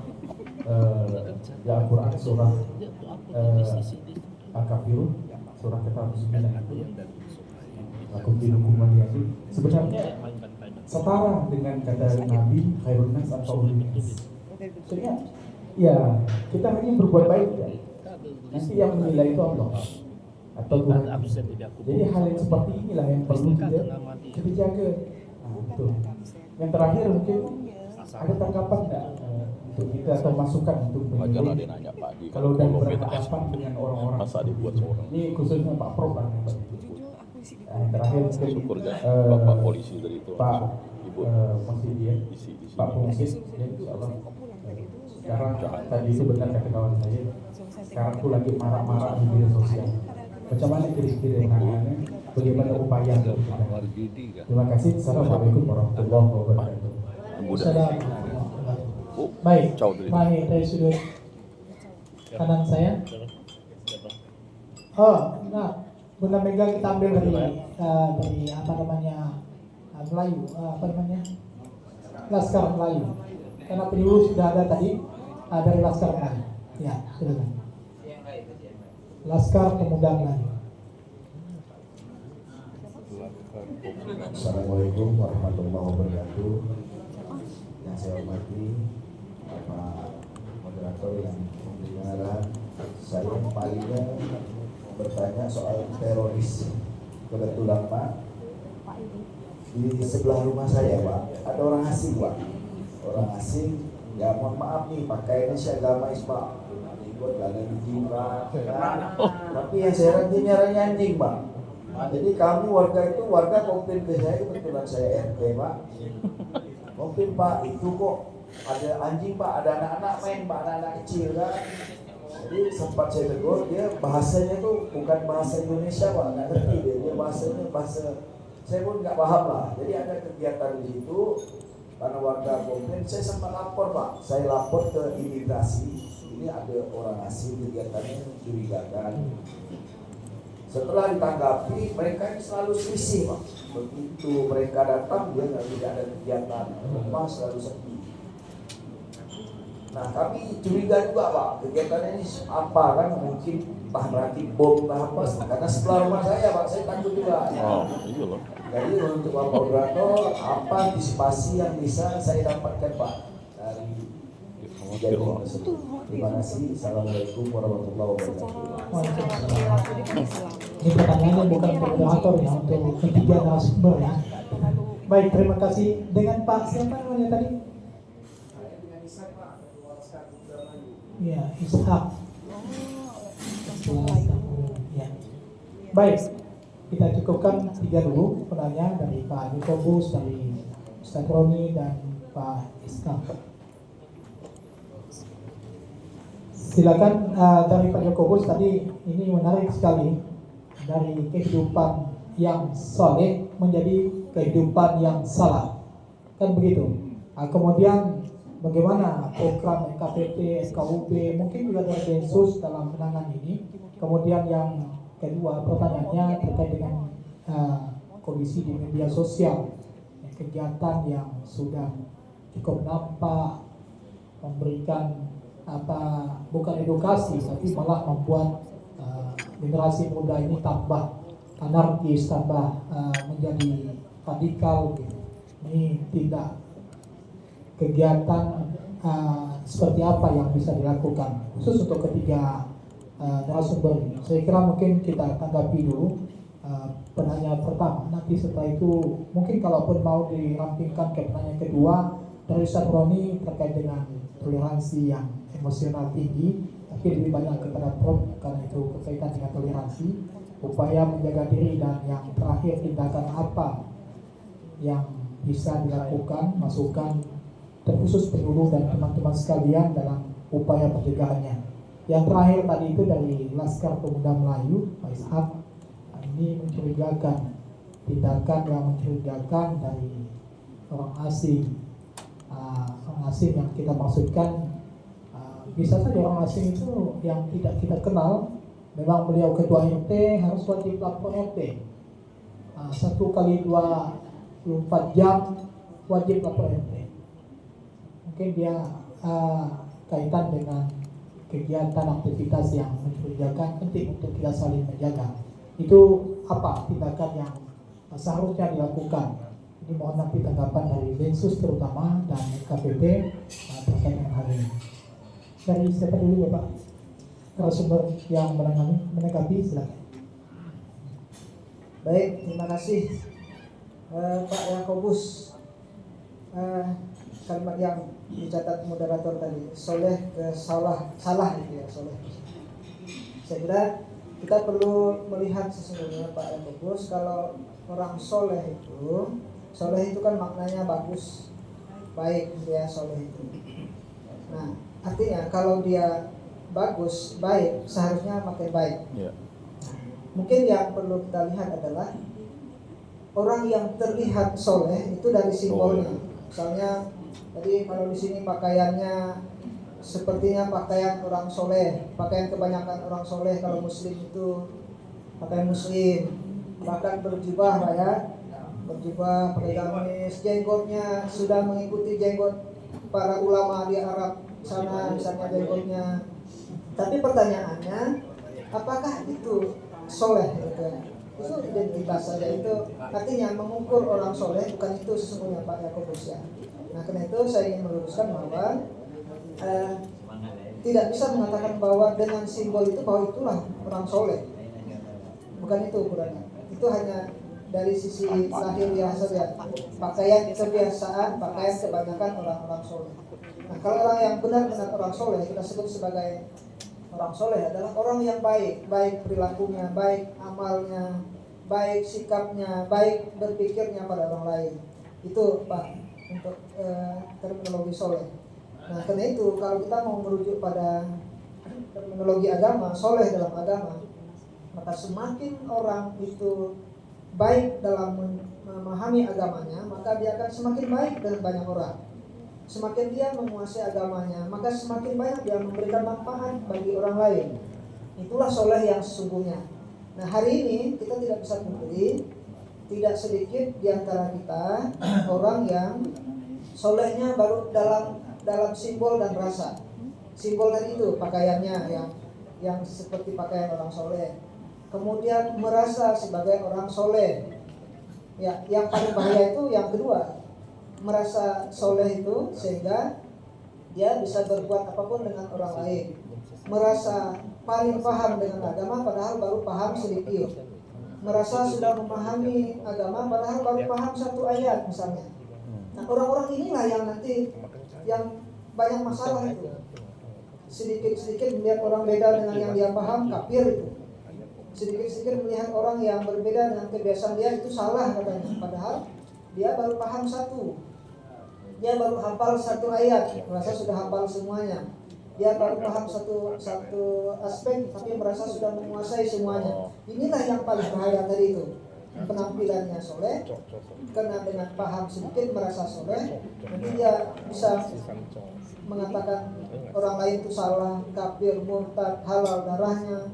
di Al-Quran surah Al-Kafirun surah ke-9 Lakum dinukum waliyadin sebenarnya setara dengan kata Nabi khairun nas atau nas. Maksudnya ya kita hanya berbuat baik ya. Nanti yang menilai itu Allah atau Tuhan. Jadi hal yang seperti inilah yang perlu kita jaga. Betul. Yang terakhir mungkin ada tanggapan enggak untuk kita atau masukan untuk wajar ada penyelidik yang nanya Pak Di kalau kalau dan kolom beta berhadapan dengan orang-orang masa dibuat seorang. ini khususnya Pak Prof kan yang paling itu. Yang terakhir mungkin Syukur jangan Bapak polisi dari itu Pak langsung Ibu masih dia isi di Pak sini. Pungkit ya insyaallah sekarang tadi itu benar kata kawan saya sekarang tuh lagi marah-marah di media sosial macam mana kira-kira menangannya bagaimana upaya untuk kita. Terima kasih. Assalamualaikum warahmatullahi wabarakatuh. Ibu dah. Assalamualaikum. Oh, Baik, ciao dari Mahir dari sudut kanan saya. Oh, nah, Bunda Mega kita ambil dari apa namanya Melayu, apa namanya Laskar Melayu. Karena penyuluh sudah ada tadi dari Laskar Melayu. Ya, silakan. Laskar Pemuda Melayu. Assalamualaikum warahmatullahi wabarakatuh. Yang saya hormati Bapak moderator yang memberikan arahan. Saya paling bertanya soal teroris. Kebetulan Pak, di sebelah rumah saya Pak, ada orang asing Pak. Orang asing, ya mohon maaf nih, pakaiannya seagamais Pak. Ikut gada di jiwa, tapi yang saya ranting nyaranya anjing Pak. Jadi kami warga komplain ke saya, kebetulan saya RT Pak. Komplain Pak, itu kok ada anjing Pak, ada anak-anak main Pak, anak-anak kecil kan. Jadi sempat saya tegur, dia bahasanya tuh bukan bahasa Indonesia Pak, nggak ngerti dia bahasanya bahasa saya pun nggak paham lah. Jadi ada kegiatan di situ, karena warga komplain, saya sempat lapor Pak. Saya lapor ke imigrasi, ini ada orang asing kegiatannya mencurigakan. Setelah ditanggapi, mereka ini selalu selisih Pak. Begitu mereka datang, dia tidak ada kegiatan, rumah selalu sepi. Nah kami curiga juga Pak, kegiatannya ini apa kan, mungkin entah merakit bom, entah apa. Karena sebelah rumah saya Pak, saya takut juga. Oh, iya loh. Jadi untuk Bapak Moderator, apa antisipasi yang bisa saya dapatkan Pak dari kejadian tersebut? Terima kasih. Assalamualaikum warahmatullahi wabarakatuh. Ini pertanyaannya bukan moderator ya, untuk ketiga narasumber ya. Baik, terima kasih. Dengan Pak siapa namanya tadi? Ya, Ishak. Ya. Baik, kita cukupkan 3 dulu penanya dari Pak Nikobus, dari Ustaz Roni dan Pak Ishak. Silakan dari Pak Jokobus tadi, ini menarik sekali, dari kehidupan yang soleh menjadi kehidupan yang salah, kan begitu. Kemudian bagaimana program KPP, SKUP, mungkin juga dari Densus dalam menangani ini. Kemudian yang kedua pertanyaannya terkait dengan kondisi di media sosial, kegiatan yang sudah cukup nampak memberikan bukan edukasi tapi malah membuat generasi muda ini tambah anarkis, tambah menjadi radikal gitu. Ini tidak kegiatan seperti apa yang bisa dilakukan khusus untuk ketiga narasumber ini. Saya kira mungkin kita tanggapi dulu penanya pertama, nanti setelah itu mungkin kalaupun mau dirampingkan ke penanya kedua dari Ustaz Roni terkait dengan toleransi yang emosional tinggi, tapi lebih banyak kepada Prof karena itu berkaitan dengan toleransi, upaya menjaga diri, dan yang terakhir tindakan apa yang bisa dilakukan, masukan terkhusus penyuluh dan teman-teman sekalian dalam upaya pencegahannya. Yang terakhir tadi itu dari Laskar Pemuda Melayu, Pak Ishak, ini mencurigakan, tindakan yang mencurigakan dari orang asing. Orang asing yang kita maksudkan bisa saja orang asing itu yang tidak kita kenal. Memang beliau ketua RT harus wajib lapor RT. 1 kali 24 jam wajib lapor RT. Mungkin dia kaitan dengan kegiatan aktivitas yang mencurigakan, penting untuk kita saling menjaga. Itu apa tindakan yang seharusnya dilakukan? Ini mohon nanti tanggapan dari Densus terutama dan KPP terkait dengan hal ini. Dari siapa dulu Bapak? Narasumber yang menanggapi silakan. Baik, terima kasih Pak Yakobus. Kalimat yang dicatat moderator tadi, soleh ke salah gitu ya, soleh. Saya kira kita perlu melihat sesungguhnya Pak Yakobus, kalau orang soleh itu kan maknanya bagus, baik dia soleh itu. Nah, artinya kalau dia bagus, baik, seharusnya makin baik. Ya. Mungkin yang perlu kita lihat adalah orang yang terlihat soleh itu dari simbolnya. Misalnya tadi kalau di sini pakaiannya sepertinya pakaian orang soleh, pakaian kebanyakan orang soleh. Kalau muslim itu pakaian muslim, bahkan berjubah lah ya, berjubah, pakai gamis, jenggotnya sudah mengikuti jenggot para ulama di Arab sana, misalnya jenggotnya. Tapi pertanyaannya, apakah itu soleh gitu ya? Itu identitas saja, itu artinya mengukur orang soleh, bukan itu sesungguhnya Pak Yakobus ya. Nah karena itu saya ingin meluruskan bahwa tidak bisa mengatakan bahwa dengan simbol itu bahwa itulah orang soleh, bukan itu ukurannya. Itu hanya dari sisi lahiriah saja, pakaian kebiasaan, pakaian kebanyakan orang-orang soleh. Nah kalau orang yang benar-benar orang soleh, kita sebut sebagai orang soleh adalah orang yang baik, baik perilakunya, baik amalnya, baik sikapnya, baik berpikirnya pada orang lain. Itu Pak untuk terminologi soleh. Nah karena itu kalau kita mau merujuk pada terminologi agama, soleh dalam agama, maka semakin orang itu baik dalam memahami agamanya, maka dia akan semakin baik dengan banyak orang. Semakin dia menguasai agamanya, maka semakin banyak dia memberikan manfaat bagi orang lain. Itulah soleh yang sesungguhnya. Nah hari ini kita tidak bisa pungkiri, tidak sedikit di antara kita orang yang solehnya baru dalam simbol dan rasa. Simbol tadi itu pakaiannya yang seperti pakaian orang soleh. Kemudian merasa sebagai orang soleh. Ya, yang paling bahaya itu yang kedua, merasa soleh itu sehingga dia bisa berbuat apapun dengan orang lain. Merasa paling paham dengan agama padahal baru paham sedikit. Merasa sudah memahami agama padahal baru paham 1 ayat misalnya. Nah orang-orang inilah yang nanti yang banyak masalah itu. Sedikit-sedikit melihat orang beda dengan yang dia paham, kafir itu. Sedikit-sedikit melihat orang yang berbeda dengan kebiasaan dia, itu salah katanya. Padahal dia baru paham 1. Dia baru hafal 1 ayat, merasa sudah hafal semuanya. Dia baru paham satu aspek, tapi merasa sudah menguasai semuanya. Inilah yang paling bahaya tadi itu. Penampilannya soleh, karena dengan paham sedikit merasa soleh, nanti dia bisa mengatakan orang lain itu salah, kafir, murtad, halal darahnya,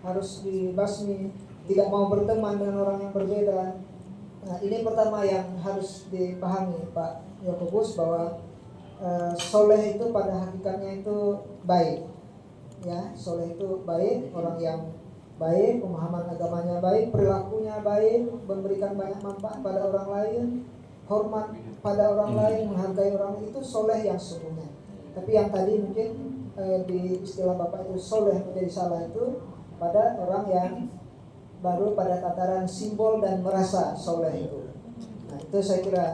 harus dibasmi, tidak mau berteman dengan orang yang berbeda. Nah ini pertama yang harus dipahami Pak Yakobus, bahwa soleh itu pada hakikatnya itu baik, ya soleh itu baik, orang yang baik, pemahaman agamanya baik, perilakunya baik, memberikan banyak manfaat pada orang lain, hormat pada orang lain, menghargai orang lain, itu soleh yang sesungguhnya. Tapi yang tadi mungkin di istilah Bapak itu soleh menjadi salah itu pada orang yang baru pada tataran simbol dan merasa soleh itu. Nah itu saya kira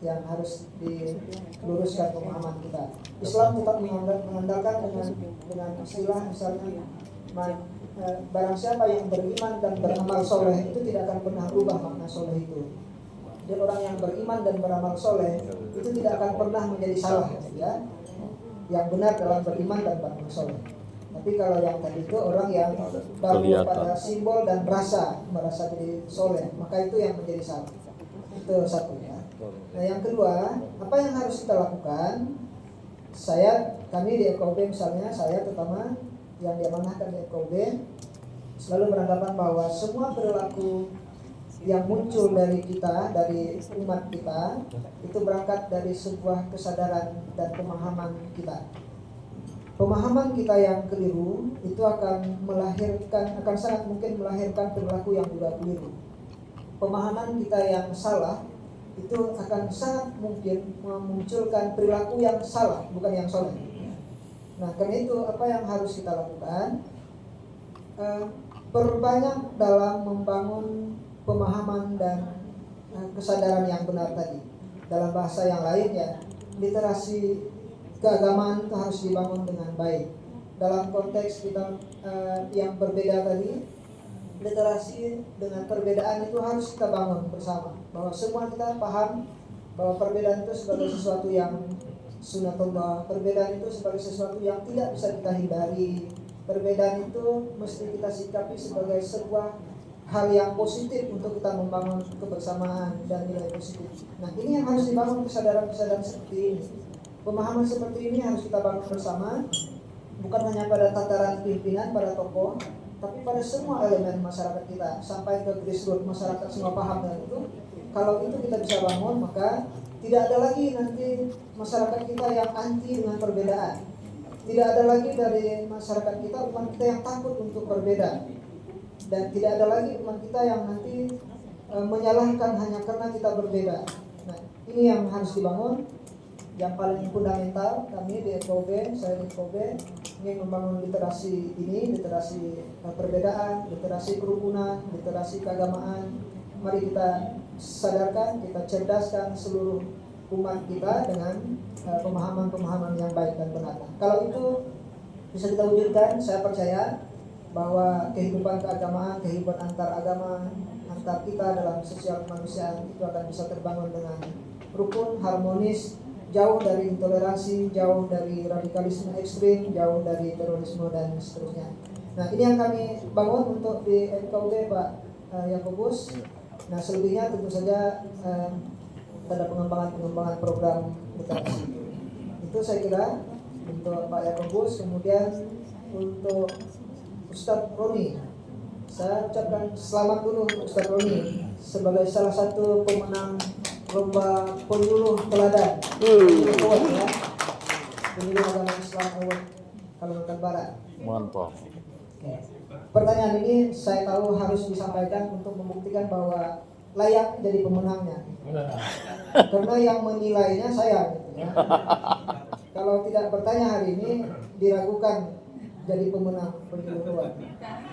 yang harus diluruskan pemahaman kita. Islam tetap mengandalkan dengan istilah misalnya barang siapa yang beriman dan beramal soleh itu tidak akan pernah berubah makna soleh itu. dia orang yang beriman dan beramal soleh, itu tidak akan pernah menjadi salah, ya. Yang benar dalam beriman dan beramal soleh. Tapi kalau yang tadi itu orang yang baru Kelihatan. pada simbol dan merasa jadi soleh, maka itu yang menjadi salah. Itu satu, ya. Nah, yang kedua, apa yang harus kita lakukan? Kami di FKUB misalnya, saya terutama yang diamanahkan di FKUB selalu beranggapan bahwa semua perilaku yang muncul dari kita, dari umat kita, itu berangkat dari sebuah kesadaran dan pemahaman kita. Pemahaman kita yang keliru itu akan sangat mungkin melahirkan perilaku yang juga keliru. Pemahaman kita yang salah itu akan sangat mungkin memunculkan perilaku yang salah, bukan yang soleh. Nah, karena itu apa yang harus kita lakukan? Perbanyak dalam membangun pemahaman dan kesadaran yang benar tadi. Dalam bahasa yang lain, ya, literasi keagamaan itu harus dibangun dengan baik. Dalam konteks kita yang berbeda tadi, literasi dengan perbedaan itu harus kita bangun bersama. Bahwa semua kita paham bahwa perbedaan itu sebagai sesuatu yang sunatullah, perbedaan itu sebagai sesuatu yang tidak bisa kita hindari. Perbedaan itu mesti kita sikapi sebagai sebuah hal yang positif untuk kita membangun kebersamaan dan nilai positif. Nah, ini yang harus dibangun, kesadaran-kesadaran seperti ini. Pemahaman seperti ini harus kita bangun bersama, bukan hanya pada tataran pimpinan, pada tokoh, tapi pada semua elemen masyarakat kita, sampai ke grassroots masyarakat semua paham dengan itu. Kalau itu kita bisa bangun, maka tidak ada lagi nanti masyarakat kita yang anti dengan perbedaan. Tidak ada lagi dari masyarakat kita, umat kita yang takut untuk berbeda. Dan tidak ada lagi umat kita yang nanti menyalahkan hanya karena kita berbeda. Nah, ini yang harus dibangun. Yang paling fundamental, kami di FKUB, saya di FKUB ingin membangun literasi ini, literasi perbedaan, literasi kerukunan, literasi keagamaan. Mari kita sadarkan, kita cerdaskan seluruh umat kita dengan pemahaman-pemahaman yang baik dan benar. Kalau itu bisa kita wujudkan, saya percaya bahwa kehidupan keagamaan, kehidupan antar agama, antar kita dalam sosial kemanusiaan itu akan bisa terbangun dengan rukun, harmonis, jauh dari intoleransi, jauh dari radikalisme ekstrim, jauh dari terorisme dan seterusnya. Nah, ini yang kami bangun untuk di FKUB, Pak Yakobus. Nah, selebihnya tentu saja ada pengembangan program literasi. Itu saya kira untuk Pak Yakobus. Kemudian untuk Ustadz Roni, saya ucapkan selamat dulu untuk Ustadz Roni sebagai salah satu pemenang lomba penyuluh teladan, penyuluh award, ya, penyuluh agama Islam award Kalimantan Barat. Mantap. Oke. Pertanyaan ini saya tahu harus disampaikan untuk membuktikan bahwa layak jadi pemenangnya. Karena yang menilainya saya, gitu, ya. Kalau tidak bertanya hari ini diragukan jadi pemenang penyuluh award.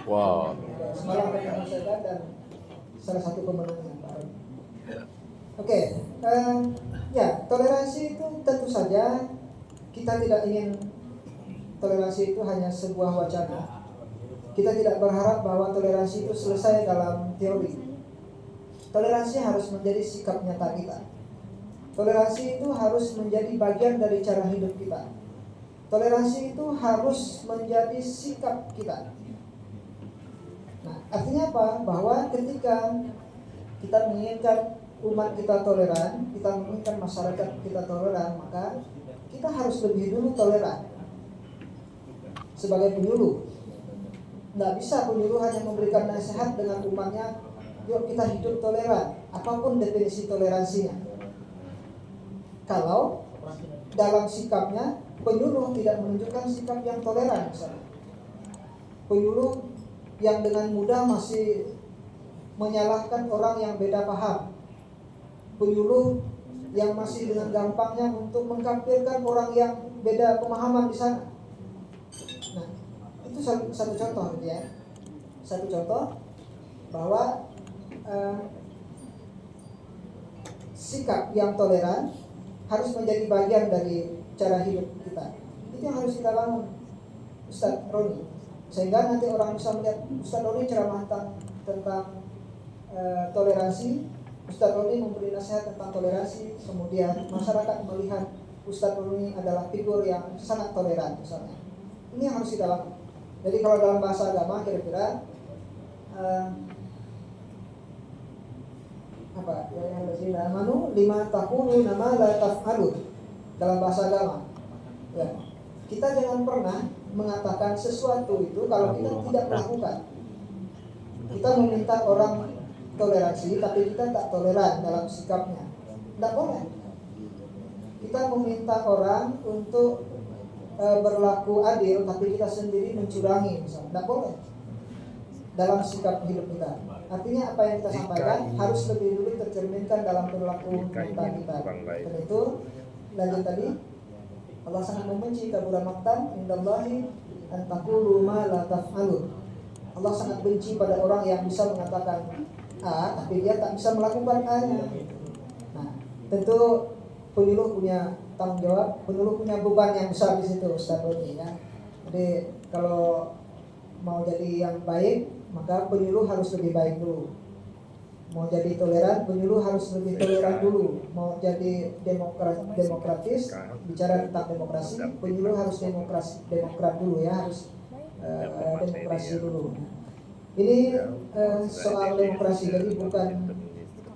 Wow. Semalam kami menyelesaikan dan salah satu pemenangnya. Oke, ya, toleransi itu tentu saja kita tidak ingin toleransi itu hanya sebuah wacana. Kita tidak berharap bahwa toleransi itu selesai dalam teori. Toleransi harus menjadi sikap nyata kita. Toleransi itu harus menjadi bagian dari cara hidup kita. Toleransi itu harus menjadi sikap kita. Nah, artinya apa? Bahwa ketika kita menginginkan umat kita toleran, kita menginginkan masyarakat kita toleran, maka kita harus lebih dulu toleran sebagai penyuluh. Tidak bisa penyuluh hanya memberikan nasihat dengan umatnya, yuk kita hidup toleran, apapun definisi toleransinya. Kalau dalam sikapnya penyuluh tidak menunjukkan sikap yang toleran, misalnya penyuluh yang dengan mudah masih menyalahkan orang yang beda paham, penyuluh yang masih dengan gampangnya untuk mengkafirkan orang yang beda pemahaman di sana. Nah, itu satu contoh, ya. Satu contoh bahwa sikap yang toleran harus menjadi bagian dari cara hidup kita. Itu yang harus kita bangun, Ustadz Roni. Sehingga nanti orang bisa melihat Ustadz Roni ceramah tentang toleransi, Ustadz Roni memberi nasihat tentang toleransi, kemudian masyarakat melihat Ustadz Roni adalah figur yang sangat toleran misalnya. Ini yang harus kita lakukan. Jadi kalau dalam bahasa agama kira-kira apa ya yang berzina manu lima tahunu nama la taf'alun dalam bahasa agama. Ya. Kita jangan pernah mengatakan sesuatu itu kalau kita tidak melakukan. Kita meminta orang toleransi, tapi kita tak toleran dalam sikapnya. Tidak boleh. Kita meminta orang untuk berlaku adil, tapi kita sendiri mencurangi, misalnya. Tidak boleh. Dalam sikap hidup kita. Artinya apa yang kita sampaikan harus lebih dulu tercerminkan dalam perilaku kita. Dan itu lanjut tadi, Allah sangat membenci kabura maqtan indallahi an taqulu ma la taf'alun. Allah sangat benci pada orang yang bisa mengatakan A tapi dia tak bisa melakukan A-nya. Nah, tentu penyuluh punya tanggung jawab, penyuluh punya beban yang besar di situ, Ustaz Roni ya. Jadi kalau mau jadi yang baik, maka penyuluh harus lebih baik dulu. Mau jadi toleran, penyuluh harus lebih toleran dulu. Mau jadi demokratis, bicara tentang demokrasi, penyuluh harus demokrat dulu ya, harus demokrasi dulu. Ini soal demokrasi, jadi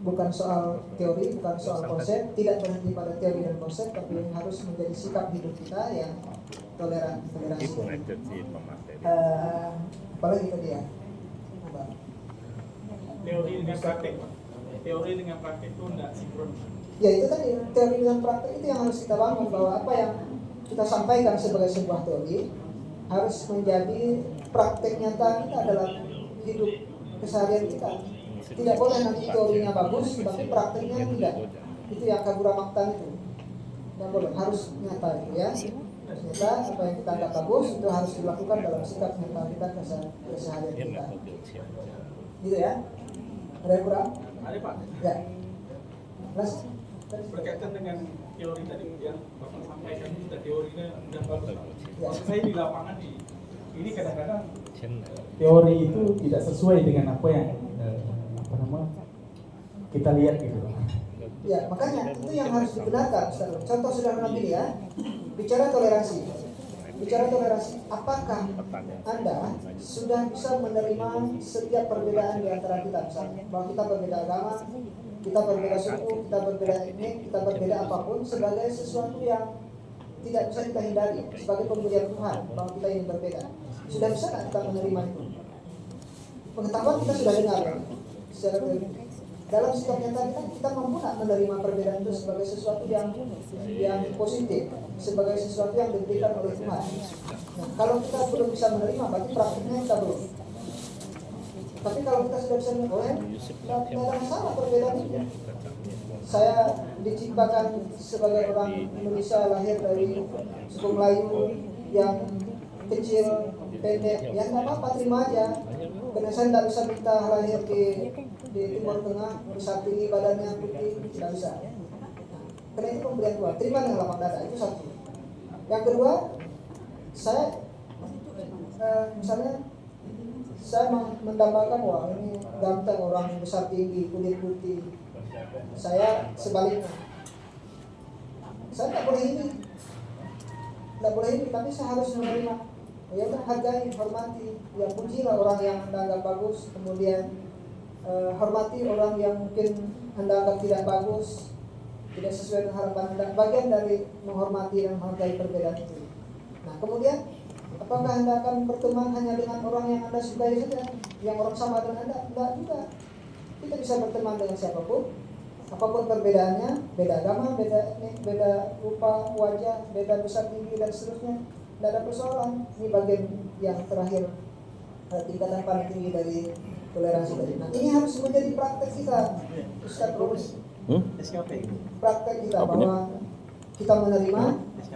bukan soal teori, bukan soal konsep, tidak berhenti pada teori dan konsep, tapi harus menjadi sikap hidup kita yang toleransi. Apalagi tadi ya? Teori dengan praktek, teori dengan praktek itu tidak sinkron. Ya itu tadi, teori dengan praktek itu yang harus kita bangun, bahwa apa yang kita sampaikan sebagai sebuah teori harus menjadi praktek nyata kita dalam hidup keseharian kita. Tidak boleh nanti teorinya bagus tapi prakteknya tidak. Itu yang kabura maqtan itu. Tidak boleh, harus nyata itu ya. Harus nyata, apa yang kita anggap bagus itu harus dilakukan dalam sikap nyata kita keseharian kita. Gitu ya. Ada yang kurang? Ada Pak. Ya. Mas, Berkaitan dengan teori tadi yang Bapak sampaikan itu teorinya sudah bagus. Ya. Maksud saya di lapangan ini kadang-kadang teori itu tidak sesuai dengan apa yang kita lihat gitu. ya, makanya itu yang harus dibenarkan. Contoh sederhana ini ya. Bicara toleransi. Apakah Anda sudah bisa menerima setiap perbedaan di antara kita? Misalnya, bahwa kita berbeda agama, kita berbeda suku, kita berbeda etnik, kita berbeda apapun sebagai sesuatu yang tidak bisa kita hindari, sebagai pemberian Tuhan bahwa kita ini berbeda. Sudah bisa nggak kita menerima itu? Pengetahuan kita sudah dengar secara teori. Dalam sikap nyata kita mampu nggak menerima perbedaan itu sebagai sesuatu yang positif, sebagai sesuatu yang diberikan oleh Tuhan. Nah, kalau kita belum bisa menerima, berarti praktiknya kita belum. Tapi kalau kita sudah bisa menerima, tidak ada masalah perbedaan itu. Saya diciptakan sebagai orang Indonesia, lahir dari suku Melayu yang kecil, pendek, ya nggak apa-apa, terima aja. Karena saya tidak bisa minta lahir di Timur Tengah, besar tinggi, badannya putih, tidak bisa. Nah, karena itu pemberian Tuhan, terima dengan lapang dada, itu satu. Yang kedua, saya misalnya saya mendambakan, wah ini ganteng, orang besar tinggi, kulit putih. Saya sebaliknya, saya tak boleh ini, tapi saya harus menerima. Ya udah, hargai, hormati, ya pujilah orang yang Anda anggap bagus, kemudian hormati orang yang mungkin Anda anggap tidak bagus, tidak sesuai dengan harapan Anda. Bagian dari menghormati dan menghargai perbedaan itu. Nah kemudian, apakah Anda akan berteman hanya dengan orang yang Anda sukai saja, yang orang sama dengan Anda? Tidak juga. Kita bisa berteman dengan siapapun, apapun perbedaannya, beda agama, beda etnik, beda rupa wajah, beda besar tinggi dan seterusnya. Tidak ada persoalan. Ini bagian yang terakhir, tingkatan paling tinggi dari toleransi tadi. Nah ini harus menjadi praktek kita, Ustaz Roni. Praktek kita bahwa kita menerima,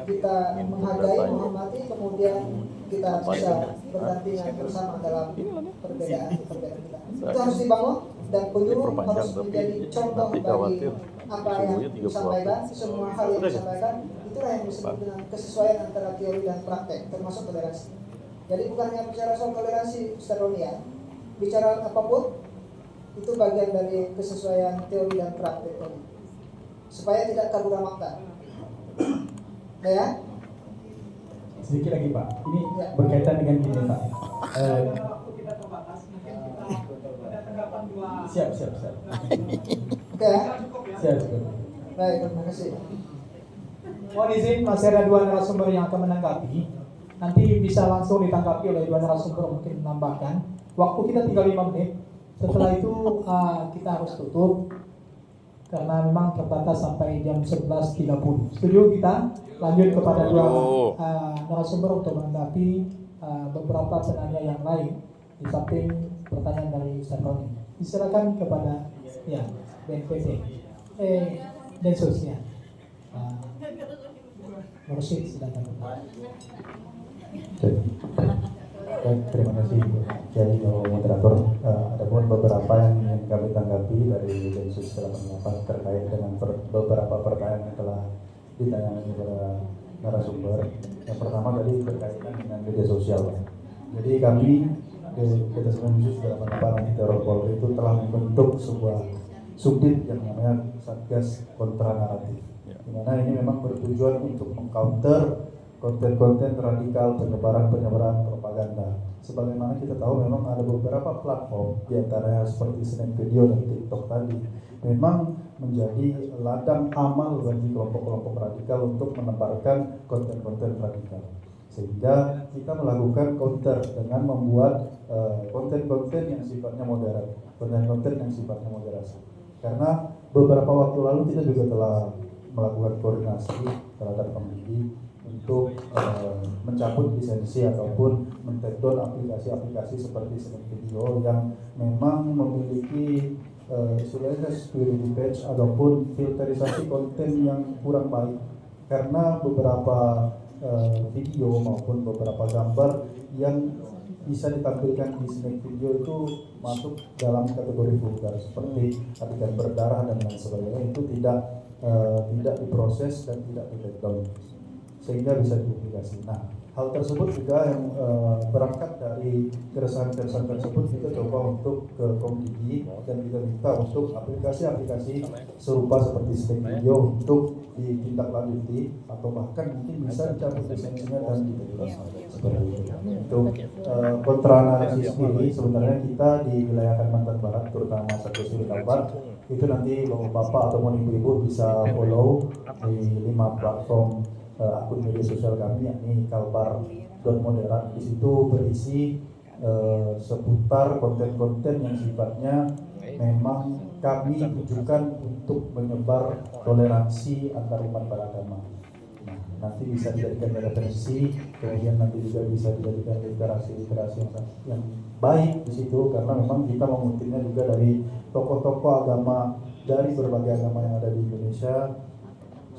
kita menghargai, menghormati, kemudian kita bisa berdampingan bersama dalam perbedaan kita. Itu harus dibangun dan penyuluh harus menjadi contoh bagi apa yang disampaikan, semua hal yang disampaikan. Itulah yang disebut dengan kesesuaian antara teori dan praktek, termasuk toleransi. Jadi bukan hanya bicara soal toleransi, Ustaz Roni ya. Bicara apapun, Itu bagian dari kesesuaian teori dan praktek tadi. Supaya tidak kabur makna. Nah ya? Sedikit lagi Pak, ini Ya. berkaitan dengan gini Pak. Siap. Oke ya? Siap. Baik, terima kasih. Mohon izin, masih ada dua narasumber yang akan menanggapi. Nanti bisa langsung ditanggapi oleh dua narasumber, mungkin menambahkan. Waktu kita tinggal 5 menit. Setelah itu kita harus tutup karena memang terbatas sampai jam 11.30. Setuju kita? Lanjut kepada dua narasumber untuk menanggapi beberapa penanya yang lain di samping pertanyaan dari Ustaz Roni. Silakan kepada ya BNPT, Densus ya. Rosid silakan. Baik, terima kasih jadi moderator. Ada pun beberapa yang ingin kami tanggapi dari Densus 88 terkait dengan beberapa pertanyaan yang telah ditanyakan kepada narasumber. Yang pertama tadi berkaitan dengan media sosial. Jadi kami Detasemen Khusus 88 Anti Teror Polri itu telah membentuk sebuah subdit yang namanya Satgas Kontra Naratif. Di mana ini memang bertujuan untuk mengcounter konten-konten radikal, penyebaran propaganda. Sebagaimana kita tahu memang ada beberapa platform diantaranya seperti Snap Video dan TikTok tadi memang menjadi ladang amal bagi kelompok-kelompok radikal untuk menebarkan konten-konten radikal. Sehingga kita melakukan counter dengan membuat konten-konten yang sifatnya moderat, konten-konten yang sifatnya moderasi. Karena beberapa waktu lalu kita juga telah melakukan koordinasi terhadap Komdigi untuk mencabut lisensi ataupun men-take-down aplikasi-aplikasi seperti Snap Video yang memang memiliki istilahnya security patch ataupun filterisasi konten yang kurang baik, karena beberapa video maupun beberapa gambar yang bisa ditampilkan di Snap Video itu masuk dalam kategori vulgar seperti adegan berdarah dan lain sebagainya, itu tidak diproses dan tidak di-take-down sehingga bisa dipublikasi. Nah, hal tersebut juga yang berangkat dari keresahan-keresahan tersebut kita coba untuk ke Komdigi dan kita minta untuk aplikasi-aplikasi serupa seperti Snap Video untuk ditindaklanjuti atau bahkan mungkin bisa dicabut lisensinya dan dibebas seperti itu. Untuk kontra narasi sendiri sebenarnya kita di wilayah Kalimantan Barat terutama Satu Suri Kalbar itu nanti bapak ataupun ibu-ibu bisa follow di 5 platform akun media sosial kami, yakni kalbar.moderat. Di situ berisi seputar konten-konten yang sifatnya memang kami tujukan untuk menyebar toleransi antar umat beragama. Nah, nanti bisa dijadikan referensi, kemudian nanti juga bisa dijadikan literasi yang baik di situ, karena memang kita mengutipnya juga dari tokoh-tokoh agama dari berbagai agama yang ada di Indonesia,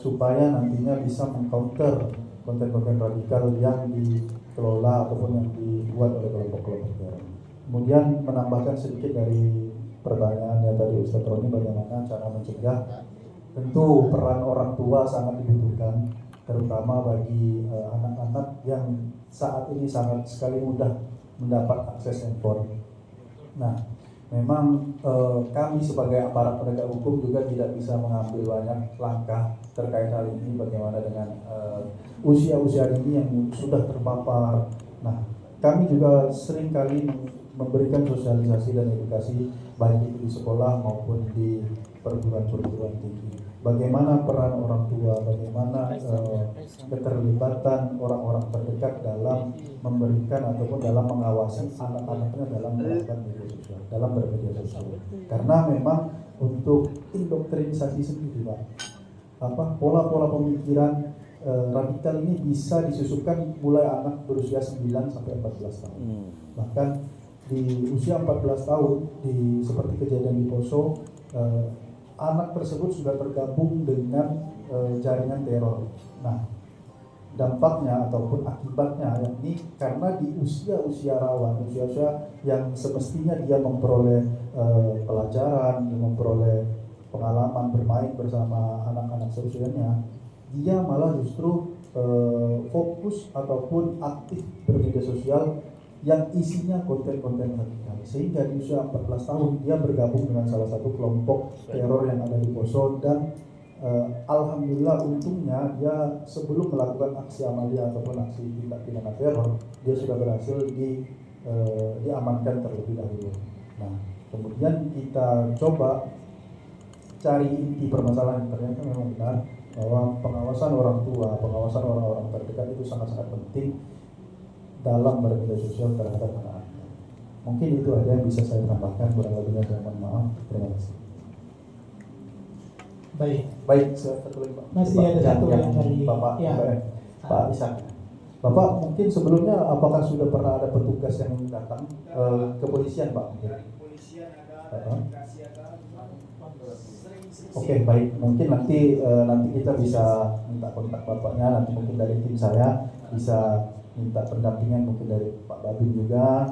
supaya nantinya bisa mengcounter konten-konten radikal yang dikelola ataupun yang dibuat oleh kelompok-kelompok teror. Kemudian menambahkan sedikit dari pertanyaannya tadi Ustaz Roni, bagaimana cara mencegah. Tentu peran orang tua sangat dibutuhkan, terutama bagi anak-anak yang saat ini sangat sekali mudah mendapat akses handphone. Nah, memang kami sebagai aparat penegak hukum juga tidak bisa mengambil banyak langkah terkait hal ini, bagaimana dengan usia-usia ini yang sudah terpapar. Nah, kami juga sering kali memberikan sosialisasi dan edukasi baik itu di sekolah maupun di perguruan tinggi. Bagaimana peran orang tua, bagaimana keterlibatan orang-orang terdekat dalam memberikan ataupun dalam mengawasi anak-anaknya dalam melakukan media sosial, dalam bermedia sosial. Karena memang untuk indoktrinisasi sendiri, Pak, pola-pola pemikiran radikal ini bisa disusupkan mulai anak berusia 9 sampai 14 tahun. Bahkan di usia 14 tahun, seperti kejadian di Poso, anak tersebut sudah tergabung dengan jaringan teror. Nah, dampaknya ataupun akibatnya yakni karena di usia-usia rawan, usia-usia yang semestinya dia memperoleh pelajaran, memperoleh pengalaman bermain bersama anak-anak seusianya, dia malah justru fokus ataupun aktif bermedia sosial yang isinya konten-konten radikal, sehingga di usia 14 tahun dia bergabung dengan salah satu kelompok teror yang ada di Poso. Dan alhamdulillah untungnya dia sebelum melakukan aksi amalia ataupun aksi tindak pidana teror, dia sudah berhasil diamankan terlebih dahulu. Nah, kemudian kita coba cari inti permasalahan. Ternyata memang benar bahwa pengawasan orang tua, pengawasan orang-orang terdekat itu sangat-sangat penting dalam bermedia sosial terhadap anak-anak. Mungkin itu aja yang bisa saya tambahkan, kurang lebihnya saya mohon maaf. Terima kasih. Baik, satu lagi Pak. Masih ada satu yang dari Bapak, ya. Pak Ishak. Bapak mungkin sebelumnya apakah sudah pernah ada petugas yang datang kepolisian Pak? Oke, baik. Mungkin nanti kita bisa minta kontak Bapaknya. Nanti mungkin dari tim saya bisa minta pendampingan mungkin dari Pak Babin juga.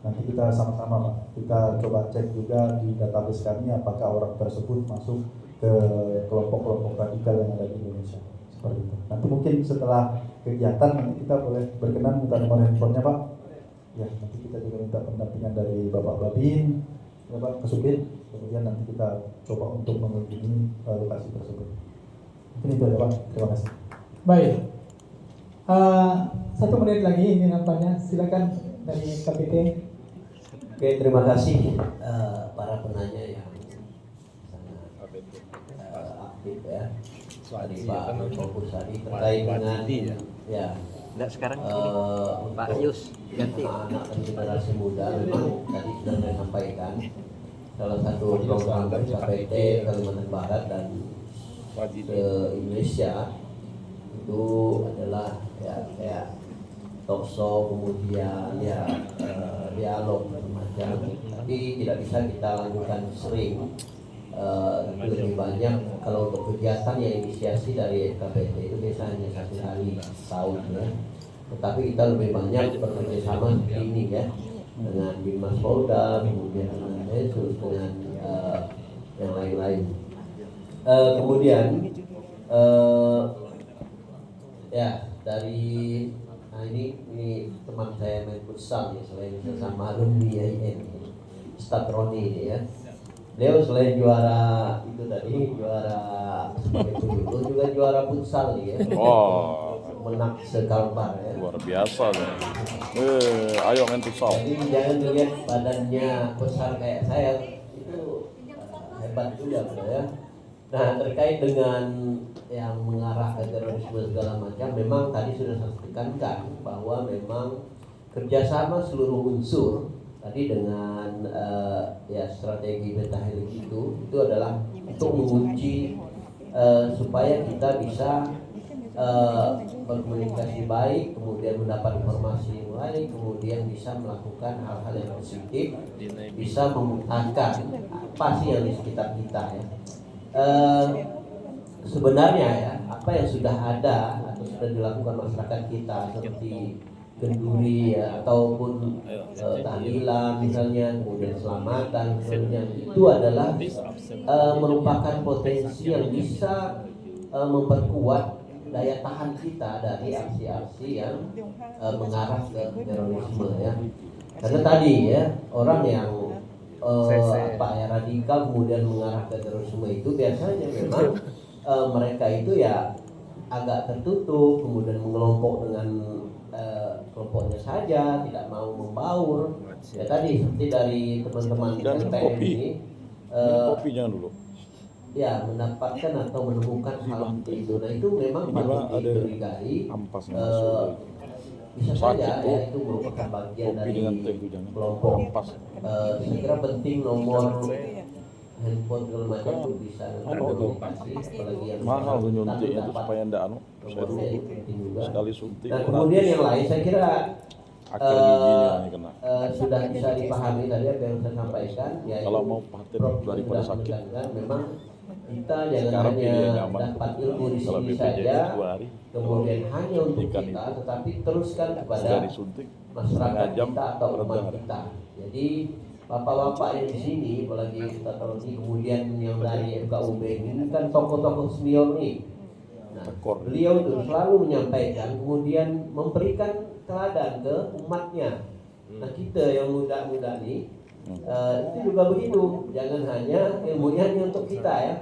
Nanti kita sama-sama Pak, kita coba cek juga di database kami apakah orang tersebut masuk ke kelompok-kelompok radikal yang ada di Indonesia. Seperti itu. Nanti mungkin setelah kegiatan nanti kita boleh berkenan minta nomor handphonenya Pak. Ya, nanti kita juga minta pendampingan dari Bapak Babin, Bapak Kesubit. Kemudian nanti kita coba untuk mengunjungi lokasi tersebut. Mungkin itu ya Pak. Terima kasih. Baik. 1 menit lagi ini nampaknya. Silakan dari KPT. Oke, terima kasih para penanya yang sangat aktif ya. Tadi Pak Fokus tadi terkait dengan ya. Nggak sekarang Pak Yus ganti anak dan generasi muda memang tadi sudah saya sampaikan salah satu program KPT Kalimantan Barat dan Indonesia itu adalah ya talkshow, kemudian dialog macam, tapi tidak bisa kita lakukan sering. Lebih banyak kalau untuk kegiatan yang inisiasi dari KPT itu biasanya 1 hari tahun ya. Tetapi kita lebih banyak bekerja sama seperti ini ya, dengan Bimas Polda, kemudian dengan Densus, dengan yang lain-lain. Kemudian ya dari ini teman saya main futsal ya, selain sama alumni IAIN, Ustadz Roni ini ya. Beliau selain juara itu tadi, juara sebagai penyuluh juga juara futsal ya. Oh, Menang sekalbar ya. luar biasa ya. Ayo main futsal. Jadi jangan dilihat badannya besar kayak saya, itu hebat juga beliau ya. Nah, terkait dengan yang mengarah ke terorisme segala macam, memang tadi sudah saya tekankan bahwa memang kerjasama seluruh unsur tadi dengan ya strategi pentahelix itu adalah untuk mengunci supaya kita bisa berkomunikasi baik, kemudian mendapat informasi yang baik, kemudian bisa melakukan hal-hal yang positif, bisa memetakan apa sih yang di sekitar kita ya. Sebenarnya ya apa yang sudah ada atau sudah dilakukan masyarakat kita seperti kenduri ya, ataupun tahlilan misalnya, kemudian selamatan misalnya, itu adalah merupakan potensi yang bisa memperkuat daya tahan kita dari aksi-aksi yang mengarah ke terorisme ya. Karena tadi ya orang yang radikal kemudian mengarah ke terorisme itu biasanya memang mereka itu ya agak tertutup, kemudian mengelompok dengan kelompoknya saja, tidak mau membaur. Ya tadi seperti dari teman-teman TPM ini, Kopi jangan dulu. ya mendapatkan atau menemukan hal seperti itu. Nah itu memang patut dicurigai. Bisa saja ya itu merupakan bagian dari kelompok. Saya kira penting nomor handphone segala macam itu bisa komunikasi, apalagi yang mahal tuh nyuntiknya tuh supaya ndak saya dulu sekali suntik. Dan kemudian yang lain saya kira akar giginya ini kena. sudah bisa dipahami tadi apa yang saya sampaikan ya. Kalau mau paten daripada sakit, memang kita jangan sekarang hanya pilih yang nyaman. dapat ilmu di Kalau sini BPJS saja, 2 hari, kemudian hanya untuk ikan kita, itu. tetapi teruskan kepada Sekali suntik, masyarakat setengah jam, kita atau umat reda. kita. Jadi bapak-bapak yang di sini, apalagi Ustaz Roni, kemudian yang dari FKUB ini kan tokoh-tokoh senior nih. Nah, Tekor. beliau itu selalu menyampaikan, kemudian memberikan teladan ke umatnya. Nah kita yang muda-muda nih itu juga begitu. Jangan hanya ilmunya hanya untuk kita ya.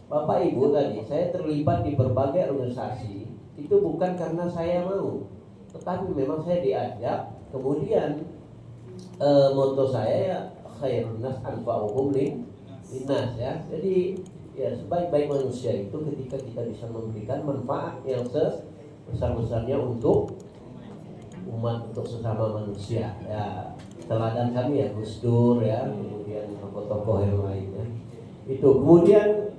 Bapak Ibu tadi, saya terlibat di berbagai organisasi itu bukan karena saya mau, tetapi memang saya diajak. Kemudian moto saya ya khairun nas anfa'uhum linnas ya. Jadi ya sebaik-baik manusia itu ketika kita bisa memberikan manfaat yang sebesar-besarnya untuk umat, untuk sesama manusia. Ya teladan kami ya Gus Dur ya, kemudian tokoh-tokoh yang lainnya. Itu kemudian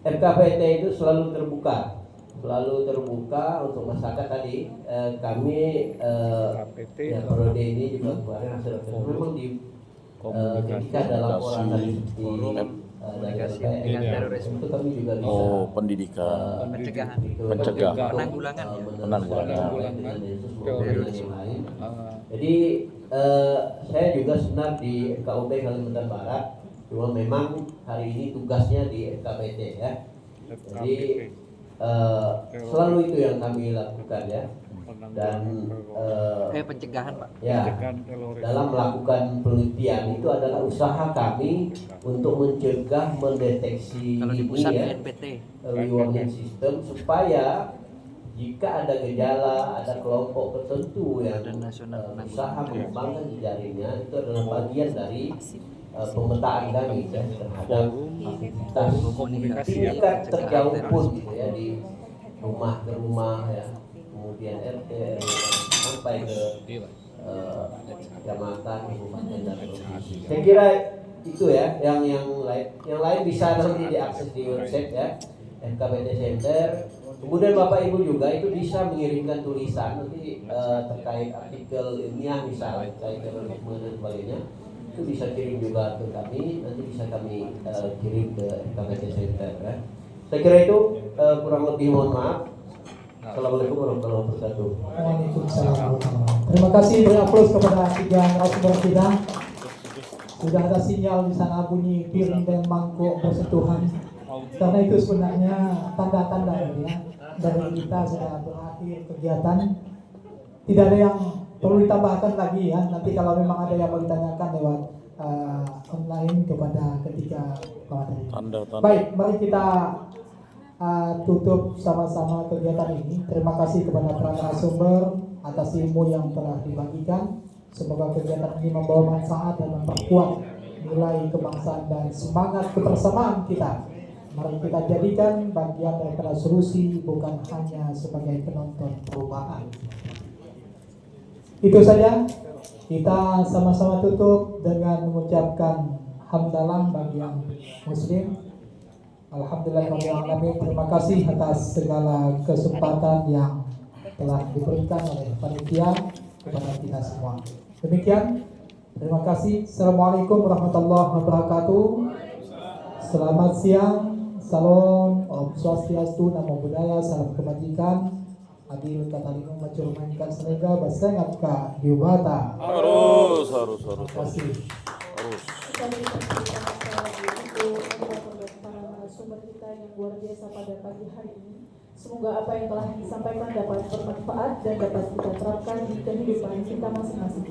FKPT itu selalu terbuka untuk masyarakat tadi. Kami ya Prode ini juga kemarin hasil memang di ketika dalam orang dari terorisme itu kami juga bisa pendidikan, pencegahan, penanggulangan. Jadi saya juga sebenarnya di KUP Kalimantan Barat, cuma memang hari ini tugasnya di FKPT ya. Jadi selalu itu yang kami lakukan ya. Dan pencegahan Pak. Ya, dalam melakukan penelitian itu adalah usaha kami untuk mencegah, mendeteksi Kalau di pusat ya, BNPT warning system, supaya jika ada gejala, ada kelompok tertentu yang usaha mengembangkan jejaringnya, itu adalah bagian dari pemetaan kami ya, terhadap aktivitas tingkat terjauh pun gitu ya, di rumah ke rumah ya, kemudian RT sampai ke kecamatan, kabupaten dan provinsi. Saya kira itu ya, yang lain bisa nanti diakses di website ya FKPT Center. Kemudian Bapak Ibu juga itu bisa mengirimkan tulisan nanti terkait artikel ilmiah misalnya terkait terorisme dan sebagainya, itu bisa kirim juga ke kami, nanti bisa kami kirim ke FKPT Center ya. Saya kira itu kurang lebih, mohon maaf. Assalamualaikum warahmatullahi wabarakatuh. Waalaikumsalam. Terima kasih, beri aplaus kepada tiga narasumber kita. Sudah ada sinyal di sana bunyi piring dan mangkuk bersentuhan. Karena itu sebenarnya tanda-tanda ya dari kita sudah berakhir kegiatan. Tidak ada yang perlu ditambahkan lagi ya. Nanti kalau memang ada yang mau ditanyakan lewat online kepada ketiga pemateri. Baik, mari kita tutup sama-sama kegiatan ini. Terima kasih kepada para narasumber atas ilmu yang telah dibagikan. Semoga kegiatan ini membawa manfaat dan memperkuat nilai kebangsaan dan semangat kebersamaan kita. Mari kita jadikan bagian daripada solusi, bukan hanya sebagai penonton perubahan. Itu saja. Kita sama-sama tutup dengan mengucapkan hamdalah bagi yang muslim. Alhamdulillahirrahmanirrahim. Terima kasih atas segala kesempatan yang telah diberikan oleh panitia kepada kita semua. Demikian, terima kasih. Assalamualaikum warahmatullahi wabarakatuh. Selamat siang. Salam, Om Swastiastu, Namo Buddhaya, salam kebajikan. Adil kata lingkung macam mainkan senega, basengat ka diubata. Harus. Terima kasih. Harus. Sumber kita yang luar biasa pada pagi hari ini. Semoga apa yang telah disampaikan dapat bermanfaat dan dapat kita terapkan di kehidupan kita masing-masing.